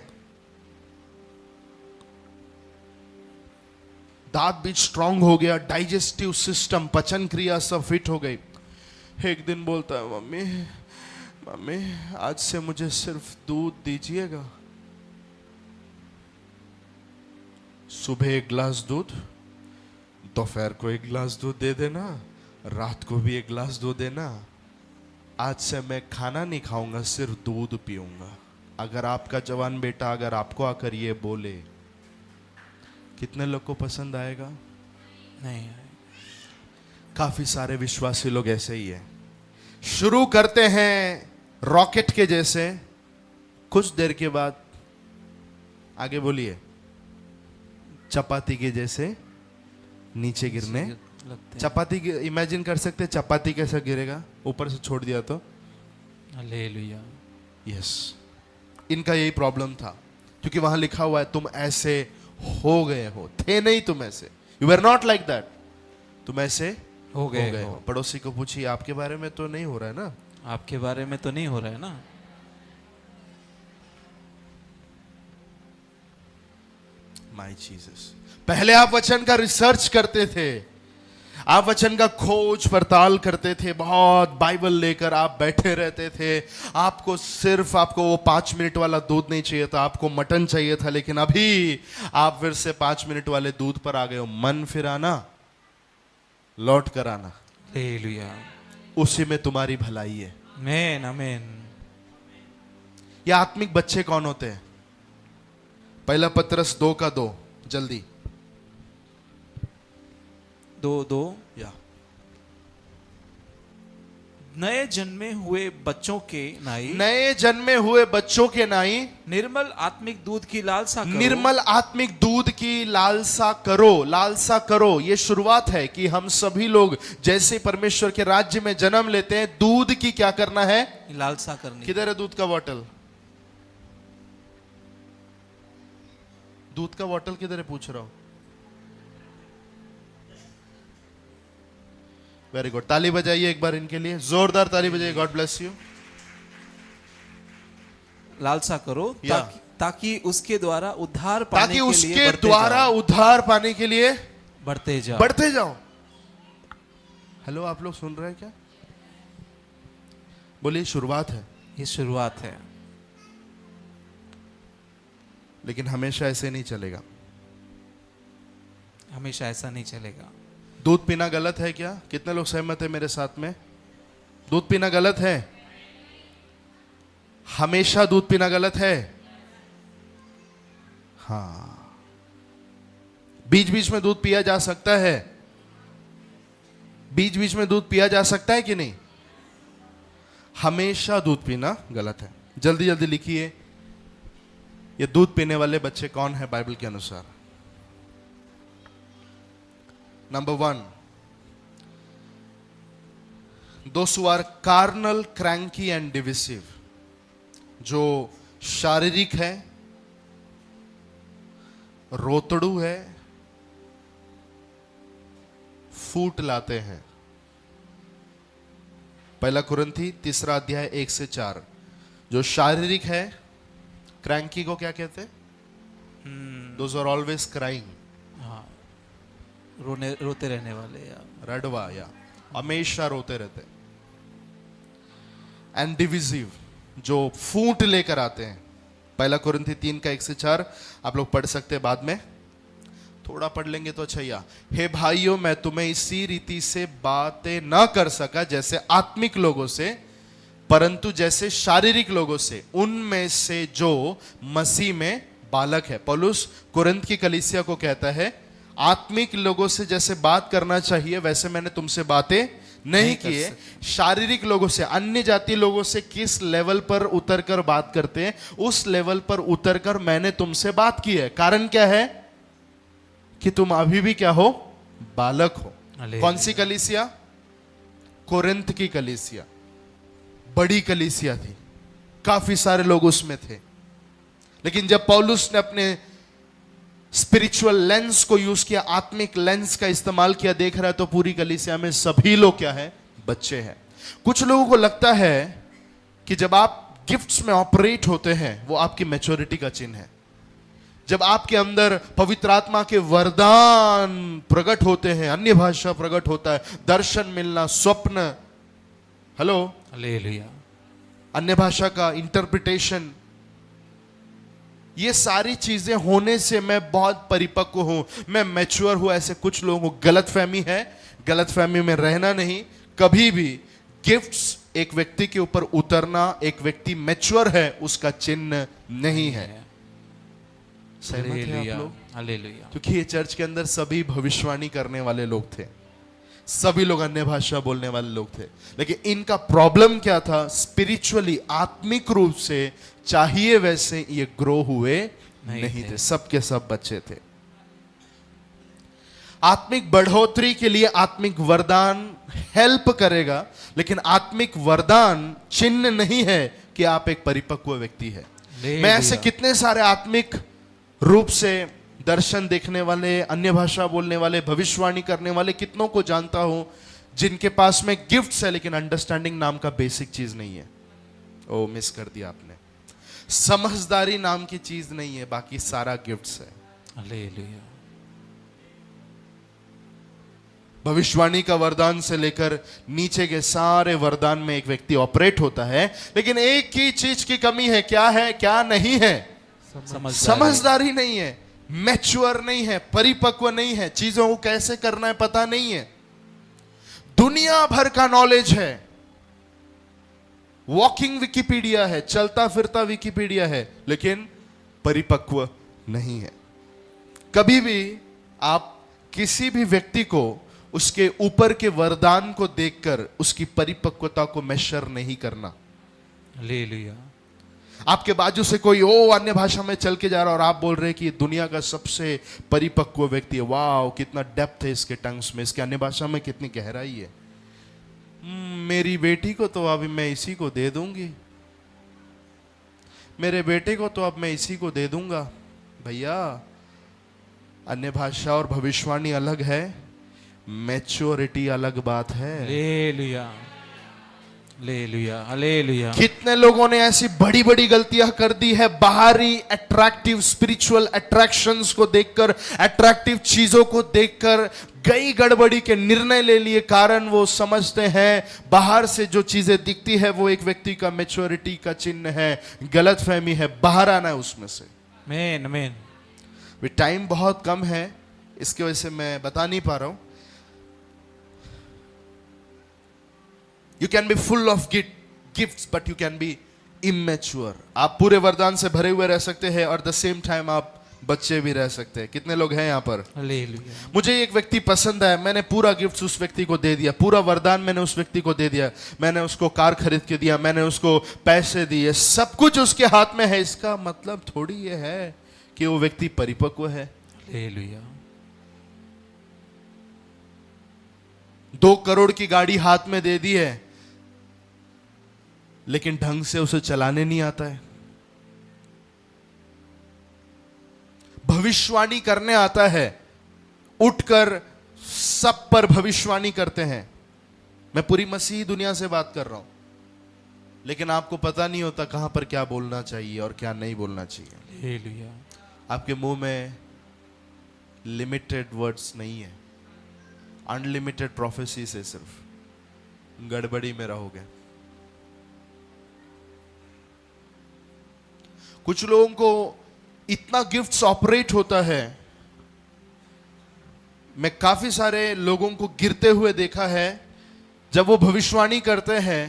दांत भी स्ट्रांग हो गया, डाइजेस्टिव सिस्टम, पचन क्रिया सब फिट हो गई। एक दिन बोलता है, मम्मी मम्मी आज से मुझे सिर्फ दूध दीजिएगा। सुबह एक गिलास दूध, दोपहर को एक गिलास दूध दे देना, रात को भी एक गिलास दूध देना। आज से मैं खाना नहीं खाऊंगा, सिर्फ दूध पीऊंगा। अगर आपका जवान बेटा अगर आपको आकर ये बोले, कितने लोग को पसंद आएगा? नहीं। काफी सारे विश्वासी लोग ऐसे ही हैं, शुरू करते हैं रॉकेट के जैसे, कुछ देर के बाद, आगे बोलिए, चपाती के जैसे नीचे गिरने लगते हैं। चपाती इमेजिन कर सकते हैं चपाती कैसा गिरेगा ऊपर से छोड़ दिया तो? हालेलुया। यस, इनका यही प्रॉब्लम था, क्योंकि वहां लिखा हुआ है तुम ऐसे हो गए हो, थे नहीं तुम ऐसे, you are not like that, तुम ऐसे हो गए हो। पड़ोसी को पूछिए, आपके बारे में तो नहीं हो रहा है ना? आपके बारे में तो नहीं हो रहा है ना? My Jesus. पहले आप वचन का रिसर्च करते थे, आप वचन का खोज पड़ताल करते थे, बहुत बाइबल लेकर आप बैठे रहते थे। आपको वो 5 मिनट वाला दूध नहीं चाहिए था, आपको मटन चाहिए था। लेकिन अभी आप फिर से 5 मिनट वाले दूध पर आ गए हो। मन फिराना, लौट कर आना, हालेलुया, उसी में तुम्हारी भलाई है। आमेन, आमेन। ये आत्मिक बच्चे कौन होते हैं? पहला पतरस 2:2, जल्दी 2:2। या नए जन्मे हुए बच्चों के नाई, नए जन्मे हुए बच्चों के नाई निर्मल आत्मिक दूध की लालसा करो। निर्मल आत्मिक दूध की लालसा करो। लालसा करो, ये शुरुआत है कि हम सभी लोग जैसे परमेश्वर के राज्य में जन्म लेते हैं, दूध की क्या करना है? लालसा करनी। किधर है दूध का बॉटल? दूध का बॉटल किधर है पूछ रहा हूं। वेरी गुड, ताली बजाइए एक बार इनके लिए, जोरदार ताली बजाइए। God bless you. लालसा करो या। ताकि उसके द्वारा उद्धार पाने ताकि के लिए उसके बढ़ते द्वारा जाओ। उद्धार पाने के लिए बढ़ते जाओ। बढ़ते जाओ। हेलो, आप लोग सुन रहे हैं क्या? बोलिए, शुरुआत है, ये शुरुआत है, लेकिन हमेशा ऐसे नहीं चलेगा। हमेशा ऐसा नहीं चलेगा। दूध पीना गलत है क्या? कितने लोग सहमत है मेरे साथ में? दूध पीना गलत है? हमेशा दूध पीना गलत है? हाँ, बीच बीच में दूध पिया जा सकता है। बीच बीच में दूध पिया जा सकता है कि नहीं? हमेशा दूध पीना गलत है। जल्दी जल्दी लिखिए, ये दूध पीने वाले बच्चे कौन है बाइबल के अनुसार? Number 1, those who are carnal, cranky and divisive, जो शारीरिक है, रोतड़ू है, फूट लाते हैं। पहला कुरिन्थी 3 1-4। जो शारीरिक है, क्रैंकी को क्या कहते हैं? Those are always crying, रोते रहने वाले या रडवा, या हमेशा रोते रहते। एंड डिविजिव, जो फूट लेकर आते हैं। पहला कुरिन्थी 3:1-4 आप लोग पढ़ सकते हैं, बाद में थोड़ा पढ़ लेंगे तो अच्छा। या हे भाइयों, मैं तुम्हें इसी रीति से बातें ना कर सका जैसे आत्मिक लोगों से, परंतु जैसे शारीरिक लोगों से, उनमें से जो मसीह में बालक है। पौलुस कुरिन्थ की कलीसिया को कहता है, आत्मिक लोगों से जैसे बात करना चाहिए वैसे मैंने तुमसे बातें नहीं किए। शारीरिक लोगों से, अन्य जाति लोगों से किस लेवल पर उतरकर बात करते हैं, उस लेवल पर उतरकर मैंने तुमसे बात की है। कारण क्या है? कि तुम अभी भी क्या हो? बालक हो। कौन सी कलीसिया? कोरिन्थ की कलीसिया। बड़ी कलीसिया थी, काफी सारे लोग उसमें थे। लेकिन जब पौलुस ने अपने स्पिरिचुअल लेंस को यूज किया, आत्मिक लेंस का इस्तेमाल किया, देख रहा है तो पूरी कलीसिया में सभी लोग क्या है? बच्चे हैं। कुछ लोगों को लगता है कि जब आप गिफ्ट्स में ऑपरेट होते हैं वो आपकी मैच्योरिटी का चिन्ह है। जब आपके अंदर पवित्र आत्मा के वरदान प्रकट होते हैं, अन्य भाषा प्रकट होता है, दर्शन मिलना, स्वप्न, हेलो, हालेलुया, अन्य भाषा का इंटरप्रिटेशन, ये सारी चीजें होने से मैं बहुत परिपक्व हूं, मैं मैच्योर हूं, ऐसे कुछ लोगों को गलतफहमी है। गलतफहमी में रहना नहीं। कभी भी गिफ्ट्स एक व्यक्ति के ऊपर उतरना, एक व्यक्ति मैच्योर है, उसका चिन्ह नहीं है। सहमत हैं आप लोग? हालेलुया। क्योंकि ये चर्च के अंदर सभी भविष्यवाणी करने वाले लोग थे, सभी लोग अन्य भाषा बोलने वाले लोग थे, लेकिन इनका प्रॉब्लम क्या था? स्पिरिचुअली, आत्मिक रूप से चाहिए वैसे ये ग्रो हुए नहीं थे। सबके सब बच्चे थे। आत्मिक बढ़ोतरी के लिए आत्मिक वरदान हेल्प करेगा, लेकिन आत्मिक वरदान चिन्ह नहीं है कि आप एक परिपक्व व्यक्ति है। मैं ऐसे कितने सारे आत्मिक रूप से दर्शन देखने वाले, अन्य भाषा बोलने वाले, भविष्यवाणी करने वाले कितनों को जानता हूं जिनके पास में गिफ्ट्स है लेकिन अंडरस्टैंडिंग नाम का बेसिक चीज नहीं है। ओ, मिस कर दिया आपने। समझदारी नाम की चीज नहीं है, बाकी सारा गिफ्ट्स है। हालेलुया। भविष्यवाणी का वरदान से लेकर नीचे के सारे वरदान में एक व्यक्ति ऑपरेट होता है, लेकिन एक ही चीज की कमी है। क्या है, क्या नहीं है? समझदारी नहीं है, मैच्योर नहीं है, परिपक्व नहीं है, चीजों को कैसे करना है पता नहीं है। दुनिया भर का नॉलेज है, वॉकिंग विकिपीडिया है, चलता फिरता विकिपीडिया है, लेकिन परिपक्व नहीं है। कभी भी आप किसी भी व्यक्ति को उसके ऊपर के वरदान को देखकर उसकी परिपक्वता को मेजर नहीं करना। हालेलुया। आपके बाजू से कोई अन्य भाषा में चल के जा रहा है और आप बोल रहे हैं कि ये दुनिया का सबसे परिपक्व व्यक्ति है, वाह कितना डेप्थ है इसके टंग्स में, इसके अन्य भाषा में कितनी गहराई है। मेरी बेटी को तो अभी मैं इसी को दे दूंगी, मेरे बेटे को तो अब मैं इसी को दे दूंगा। भैया, अन्य भाषा और भविष्यवाणी अलग है, मैच्योरिटी अलग बात है। Hallelujah, hallelujah, hallelujah. कितने लोगों ने ऐसी बड़ी बड़ी गलतियां कर दी है, बाहरी अट्रैक्टिव स्पिरिचुअल अट्रैक्शंस को देखकर, अट्रैक्टिव चीजों को देखकर गई गड़बड़ी के निर्णय ले लिए। कारण वो समझते हैं बाहर से जो चीजें दिखती है वो एक व्यक्ति का मैच्योरिटी का चिन्ह है। गलतफहमी है, बाहर आना है उसमें से। आमीन, आमीन। टाइम बहुत कम है, इसकी वजह से मैं बता नहीं पा रहा हूं। You can be full of gifts, but you can be immature. आप पूरे वरदान से भरे हुए रह सकते हैं और द सेम टाइम आप बच्चे भी रह सकते हैं। कितने लोग हैं यहाँ पर? हालेलुया। मुझे एक व्यक्ति पसंद है, मैंने पूरा गिफ्ट उस व्यक्ति को दे दिया, पूरा वरदान मैंने उस व्यक्ति को दे दिया, मैंने उसको कार खरीद के दिया, मैंने उसको पैसे दिए, सब कुछ उसके हाथ में है। इसका मतलब थोड़ी ये है कि वो व्यक्ति परिपक्व है। हालेलुया। 2 करोड़ की गाड़ी हाथ में दे दी है, लेकिन ढंग से उसे चलाने नहीं आता है। भविष्यवाणी करने आता है, उठकर सब पर भविष्यवाणी करते हैं। मैं पूरी मसीही दुनिया से बात कर रहा हूं, लेकिन आपको पता नहीं होता कहां पर क्या बोलना चाहिए और क्या नहीं बोलना चाहिए। हालेलुया। आपके मुंह में लिमिटेड वर्ड्स नहीं है, अनलिमिटेड प्रोफेसी से सिर्फ गड़बड़ी में रहोगे। कुछ लोगों को इतना गिफ्ट्स ऑपरेट होता है, मैं काफी सारे लोगों को गिरते हुए देखा है। जब वो भविष्यवाणी करते हैं,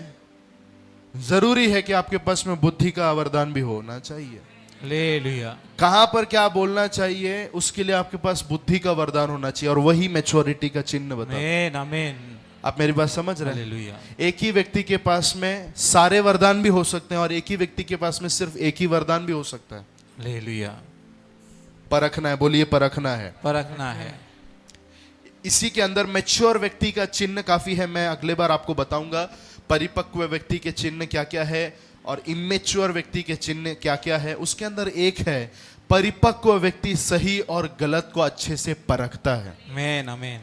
जरूरी है कि आपके पास में बुद्धि का वरदान भी होना चाहिए। हालेलुया। कहां पर क्या बोलना चाहिए उसके लिए आपके पास बुद्धि का वरदान होना चाहिए, और वही मैच्योरिटी का चिन्ह बताता है। आमीन, आमीन। आप मेरी बात समझ रहे हैं? हालेलुया। एक ही व्यक्ति के पास में सारे वरदान भी हो सकते हैं और एक ही व्यक्ति के पास में सिर्फ एक ही वरदान भी हो सकता है। हालेलुया। परखना है, बोलिए परखना है। परखना है। इसी के अंदर मैच्योर व्यक्ति का चिन्ह काफी है, मैं अगले बार आपको बताऊंगा परिपक्व व्यक्ति के चिन्ह क्या क्या है और इमेच्योर व्यक्ति के चिन्ह क्या क्या है। उसके अंदर एक है, परिपक्व व्यक्ति सही और गलत को अच्छे से परखता है। आमीन, आमीन।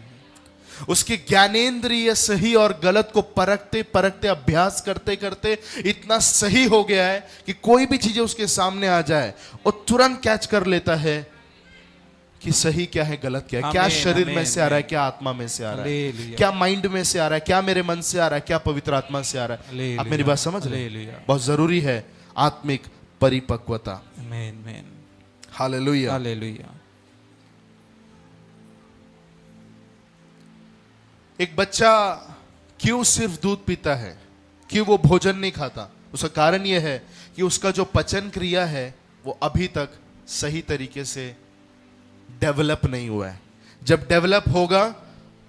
उसकी ज्ञानेंद्रिय सही और गलत को परखते परखते, अभ्यास करते करते इतना सही हो गया है कि कोई भी चीजें उसके सामने आ जाए वो तुरंत कैच कर लेता है कि सही क्या है, गलत क्या है, क्या आमीन, शरीर में आमीन, से आ रहा है, क्या आत्मा में से आ रहा है, हालेलुया। क्या माइंड में से आ रहा है, क्या मेरे मन से आ रहा है, क्या पवित्र आत्मा से आ रहा है। हालेलुया। आप मेरी बात समझ रहे हैं? हालेलुया। बहुत जरूरी है आत्मिक परिपक्वता। आमीन, आमीन। हालेलुया। हालेलुया। एक बच्चा क्यों सिर्फ दूध पीता है, क्यों वो भोजन नहीं खाता? उसका कारण यह है कि उसका जो पचन क्रिया है वो अभी तक सही तरीके से डेवलप नहीं हुआ है। जब डेवलप होगा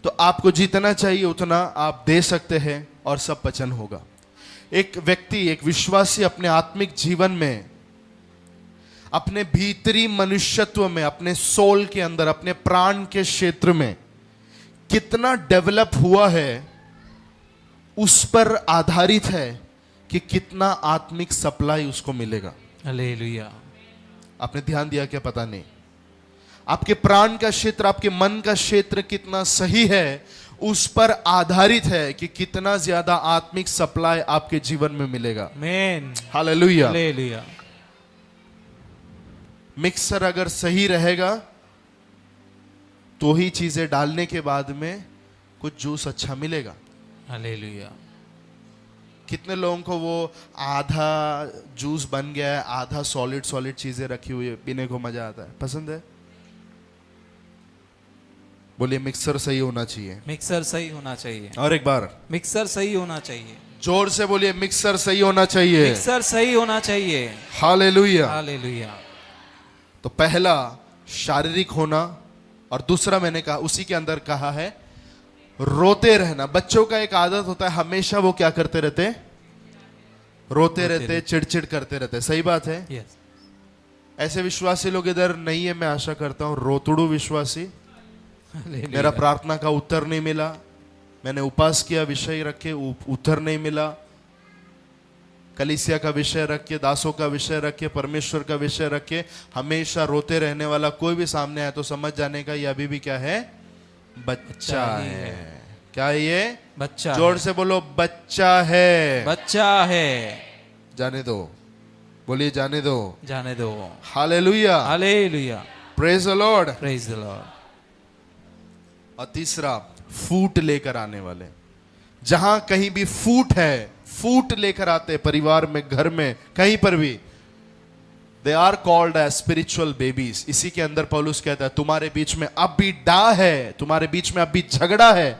तो आपको जितना चाहिए उतना आप दे सकते हैं और सब पचन होगा। एक व्यक्ति, एक विश्वासी अपने आत्मिक जीवन में, अपने भीतरी मनुष्यत्व में, अपने सोल के अंदर, अपने प्राण के क्षेत्र में कितना डेवलप हुआ है उस पर आधारित है कि कितना आत्मिक सप्लाई उसको मिलेगा। हालेलुया। आपने ध्यान दिया क्या? पता नहीं। आपके प्राण का क्षेत्र, आपके मन का क्षेत्र कितना सही है उस पर आधारित है कि कितना ज्यादा आत्मिक सप्लाई आपके जीवन में मिलेगा। आमीन। हालेलुया। हालेलुया। मिक्सर अगर सही रहेगा तो ही चीजें डालने के बाद में कुछ जूस अच्छा मिलेगा। हालेलुया। कितने लोगों को वो आधा जूस बन गया है, आधा सॉलिड सॉलिड चीजें रखी हुई है, पीने को मजा आता है, पसंद है? बोलिए मिक्सर सही होना चाहिए। मिक्सर सही होना चाहिए। और एक बार मिक्सर सही होना चाहिए। जोर से बोलिए, मिक्सर सही होना चाहिए। मिक्सर सही होना चाहिए। हालेलुया। हालेलुया। तो पहला शारीरिक होना, और दूसरा मैंने कहा उसी के अंदर कहा है रोते रहना। बच्चों का एक आदत होता है, हमेशा वो क्या करते रहते? रोते रहते, चिड़चिड़ करते रहते। सही बात है। यस। ऐसे विश्वासी लोग इधर नहीं है, मैं आशा करता हूं। रोतुड़ू विश्वासी, मेरा प्रार्थना का उत्तर नहीं मिला, मैंने उपास किया विषय रख के, उत्तर नहीं मिला, कलीसिया का विषय रख के, दासों का विषय रख के, परमेश्वर का विषय रख के हमेशा रोते रहने वाला कोई भी सामने आए तो समझ जाने का ये अभी भी क्या है? बच्चा है। क्या है ये? बच्चा। जोर से बोलो, बच्चा है। बच्चा है। जाने दो, बोलिए जाने दो। जाने दो। Hallelujah. Hallelujah. Praise the Lord. Praise the Lord. और तीसरा, फूट लेकर आने वाले। जहां कहीं भी फूट है, फूट लेकर आते, परिवार में, घर में, कहीं पर भी, they are called as spiritual babies. इसी के अंदर पौलुस कहता है तुम्हारे बीच में अब भी डा है, तुम्हारे बीच में अब भी झगड़ा है,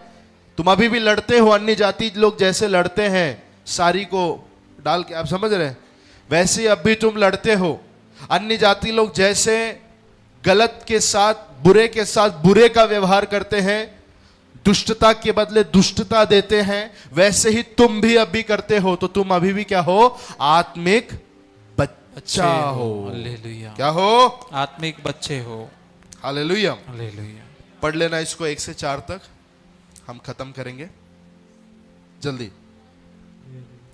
तुम अभी भी लड़ते हो। अन्य जाति लोग जैसे लड़ते हैं साड़ी को डाल के, आप समझ रहे हैं, वैसे अब भी तुम लड़ते हो। अन्य जाति लोग जैसे गलत के साथ, बुरे के साथ बुरे का व्यवहार करते हैं, दुष्टता के बदले दुष्टता देते हैं, वैसे ही तुम भी अभी करते हो। तो तुम अभी भी क्या हो? आत्मिक बच्चा हो। हालेलुया। क्या हो? आत्मिक बच्चे हो। हालेलुया। हालेलुया। पढ़ लेना इसको 1 से 4 तक, हम खत्म करेंगे जल्दी।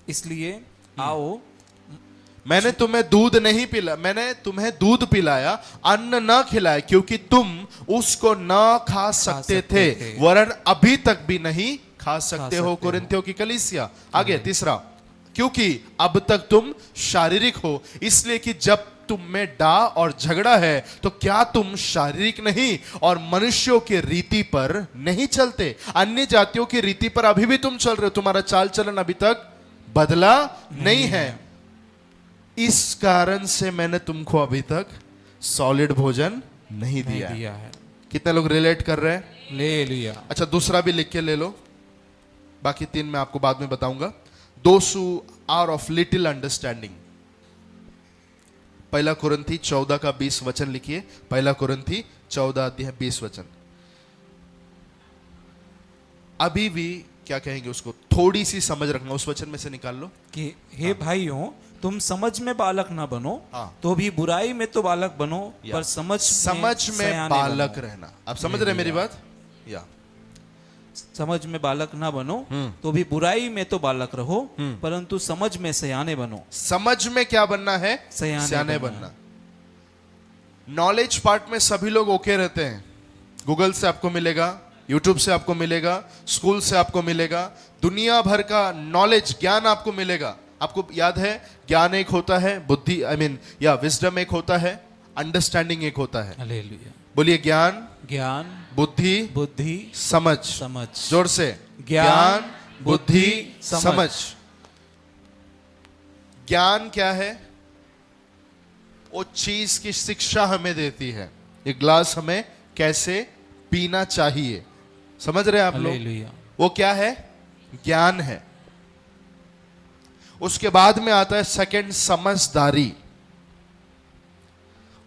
इसलिए आओ, मैंने तुम्हें दूध नहीं पिला, मैंने तुम्हें दूध पिलाया, अन्न न खिलाया, क्योंकि तुम उसको न खा सकते थे, वरन अभी तक भी नहीं खा सकते हो। कोरिन्थियों की कलीसिया। आगे तीसरा, क्योंकि अब तक तुम शारीरिक हो, इसलिए कि जब तुम में डा और झगड़ा है तो क्या तुम शारीरिक नहीं और मनुष्यों की रीति पर नहीं चलते? अन्य जातियों की रीति पर अभी भी तुम चल रहे हो, तुम्हारा चाल चलन अभी तक बदला नहीं है। इस कारण से मैंने तुमको अभी तक सॉलिड भोजन नहीं दिया है। कितने लोग रिलेट कर रहे हैं? हालेलुया। अच्छा, दूसरा भी लिख के ले लो, बाकी 3 मैं आपको बाद में बताऊंगा। Those who are of little understanding। 1 कुरिन्थी 14 का 20 वचन लिखिए। 1 कुरिन्थी 14 अध्याय 20 वचन। अभी भी क्या कहेंगे उसको, थोड़ी सी समझ रखना, उस वचन में से निकाल लो कि हे भाइयों, तुम समझ में बालक ना बनो, हाँ। तो भी बुराई में तो बालक बनो, पर समझ में सयाने बालक बनो। रहना। आप समझ रहे हैं मेरी बात? या समझ में बालक ना बनो, तो भी बुराई में तो बालक रहो, परंतु समझ में सयाने बनो। समझ में क्या बनना है? सयाने बनना। नॉलेज पार्ट में सभी लोग ओके रहते हैं। गूगल से आपको मिलेगा, यूट्यूब से आपको मिलेगा, स्कूल से आपको मिलेगा, दुनिया भर का नॉलेज, ज्ञान आपको मिलेगा। आपको याद है, ज्ञान एक होता है, बुद्धि या विजडम एक होता है, अंडरस्टैंडिंग एक होता है। हालेलुया। बोलिए ज्ञान, ज्ञान, बुद्धि, बुद्धि, समझ। समझ। जोर से, ज्ञान, बुद्धि, समझ। समझ। ज्ञान क्या है? वो चीज की शिक्षा हमें देती है। एक ग्लास हमें कैसे पीना चाहिए, समझ रहे हैं आप लोग? हालेलुया। वो क्या है? ज्ञान है। उसके बाद में आता है सेकंड, समझदारी।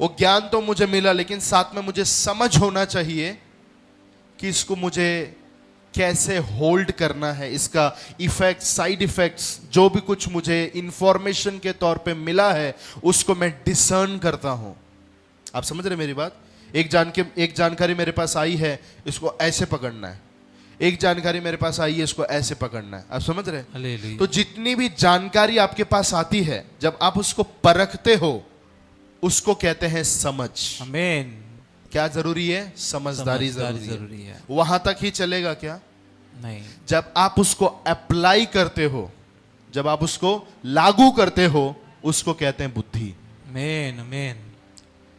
वो ज्ञान तो मुझे मिला, लेकिन साथ में मुझे समझ होना चाहिए कि इसको मुझे कैसे होल्ड करना है, इसका इफेक्ट, साइड इफेक्ट्स, जो भी कुछ मुझे इंफॉर्मेशन के तौर पे मिला है उसको मैं डिसर्न करता हूं। आप समझ रहे मेरी बात? एक जानकारी मेरे पास आई है, इसको ऐसे पकड़ना है। एक जानकारी मेरे पास आई है, इसको ऐसे पकड़ना है। आप समझ रहे? हालेलुया। तो जितनी भी जानकारी आपके पास आती है, जब आप उसको परखते हो, उसको कहते हैं समझ। आमीन। क्या जरूरी है? समझदारी जरूरी है। वहां तक ही चलेगा क्या? नहीं। जब आप उसको अप्लाई करते हो, जब आप उसको लागू करते हो, उसको कहते हैं बुद्धि। आमीन, आमीन।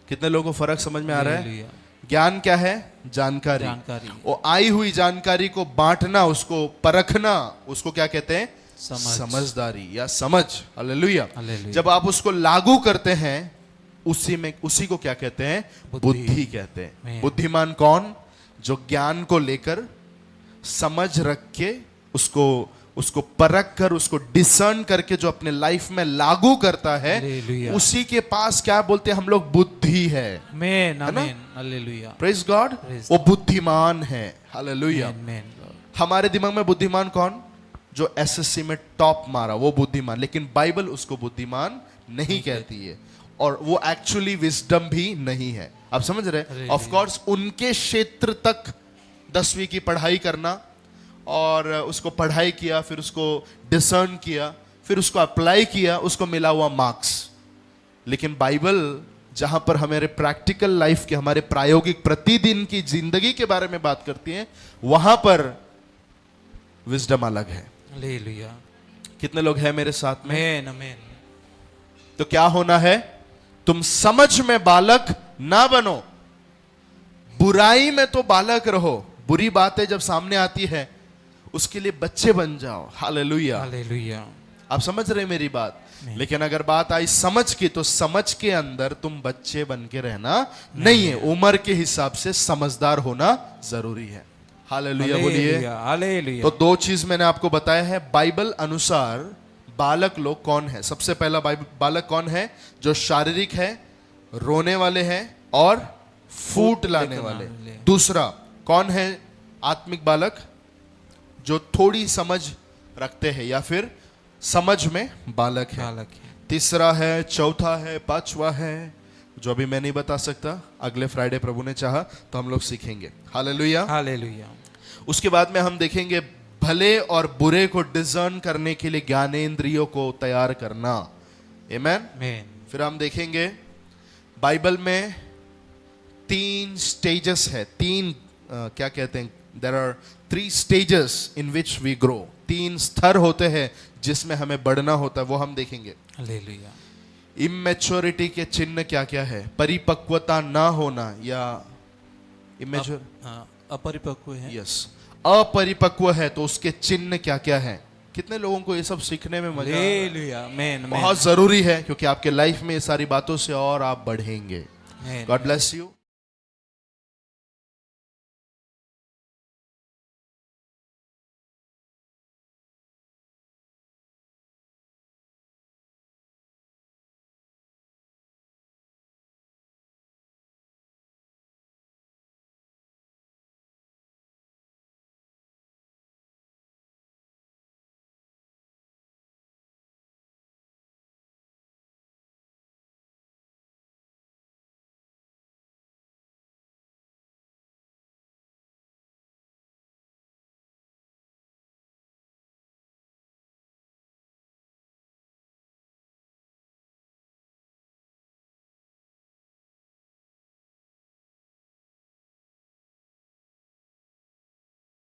कितने लोगों को फर्क समझ में आ रहा है? हालेलुया। ज्ञान क्या है? जानकारी। जानकारी। वो आई हुई जानकारी को बांटना, उसको परखना, उसको क्या कहते हैं? समझदारी या समझ। हालेलुया। हालेलुया। जब आप उसको लागू करते हैं उसी को क्या कहते हैं? बुद्धि कहते हैं। Amen. बुद्धिमान कौन? जो ज्ञान को लेकर समझ रख के उसको परख कर, उसको डिसर्न करके जो अपने लाइफ में लागू करता है, हालेलुया। उसी के पास क्या बोलते हैं हम लोग? बुद्धि है। आमेन, है ना? आमेन, हालेलुया। Praise God. Praise वो बुद्धिमान है। हालेलुया। आमेन, हमारे दिमाग में बुद्धिमान कौन? जो एसएससी में टॉप मारा, वो बुद्धिमान। लेकिन बाइबल उसको बुद्धिमान नहीं कहती है, और वो एक्चुअली विजडम भी नहीं है। आप समझ रहे? ऑफ कोर्स उनके क्षेत्र तक 10वीं की पढ़ाई करना, और उसको पढ़ाई किया, फिर उसको डिसर्न किया, फिर उसको अप्लाई किया, उसको मिला हुआ मार्क्स। लेकिन बाइबल जहां पर हमारे प्रैक्टिकल लाइफ के, हमारे प्रायोगिक प्रतिदिन की जिंदगी के बारे में बात करती है, वहां पर विजडम अलग है। हालेलुया। कितने लोग हैं मेरे साथ में? आमेन, आमेन। तो क्या होना है? तुम समझ में बालक ना बनो, बुराई में तो बालक रहो। बुरी बातें जब सामने आती है उसके लिए बच्चे बन जाओ। हालेलुया। हालेलुया। आप समझ रहे मेरी बात? लेकिन अगर बात आई समझ की, तो समझ के अंदर तुम बच्चे बन के रहना नहीं है। उम्र के हिसाब से समझदार होना जरूरी है। हालेलुया बोलिए। हालेलुया। तो 2 चीज मैंने आपको बताया है। बाइबल अनुसार बालक लोग कौन है? सबसे पहला बालक कौन है? जो शारीरिक है, रोने वाले हैं और फूट लाने वाले। दूसरा कौन है? आत्मिक बालक, जो थोड़ी समझ रखते हैं या फिर समझ में बालक है। बालक है। तीसरा है, चौथा है, पांचवा है, जो अभी मैं नहीं बता सकता। अगले फ्राइडे प्रभु ने चाहा तो हम लोग सीखेंगे। हालेलुया। हालेलुया। उसके बाद में हम देखेंगे भले और बुरे को डिजर्न करने के लिए ज्ञानेंद्रियों को तैयार करना। आमेन। आमेन। फिर हम देखेंगे बाइबल में 3 स्टेजेस है। क्या कहते हैं? There are 3 stages in which we grow. 3 स्तर होते हैं जिसमें हमें बढ़ना होता है, वो हम देखेंगे। हालेलुया। इमेच्योरिटी के चिन्ह क्या क्या है? परिपक्वता ना होना या इमेच्योर, अपरिपक्व है। यस, अपरिपक्व है तो उसके चिन्ह क्या क्या है? कितने लोगों को ये सब सीखने में मजा? हालेलुया। आमेन, आमेन। बहुत जरूरी है, क्योंकि आपके लाइफ में ये सारी बातों से और आप बढ़ेंगे। आमेन। God bless you.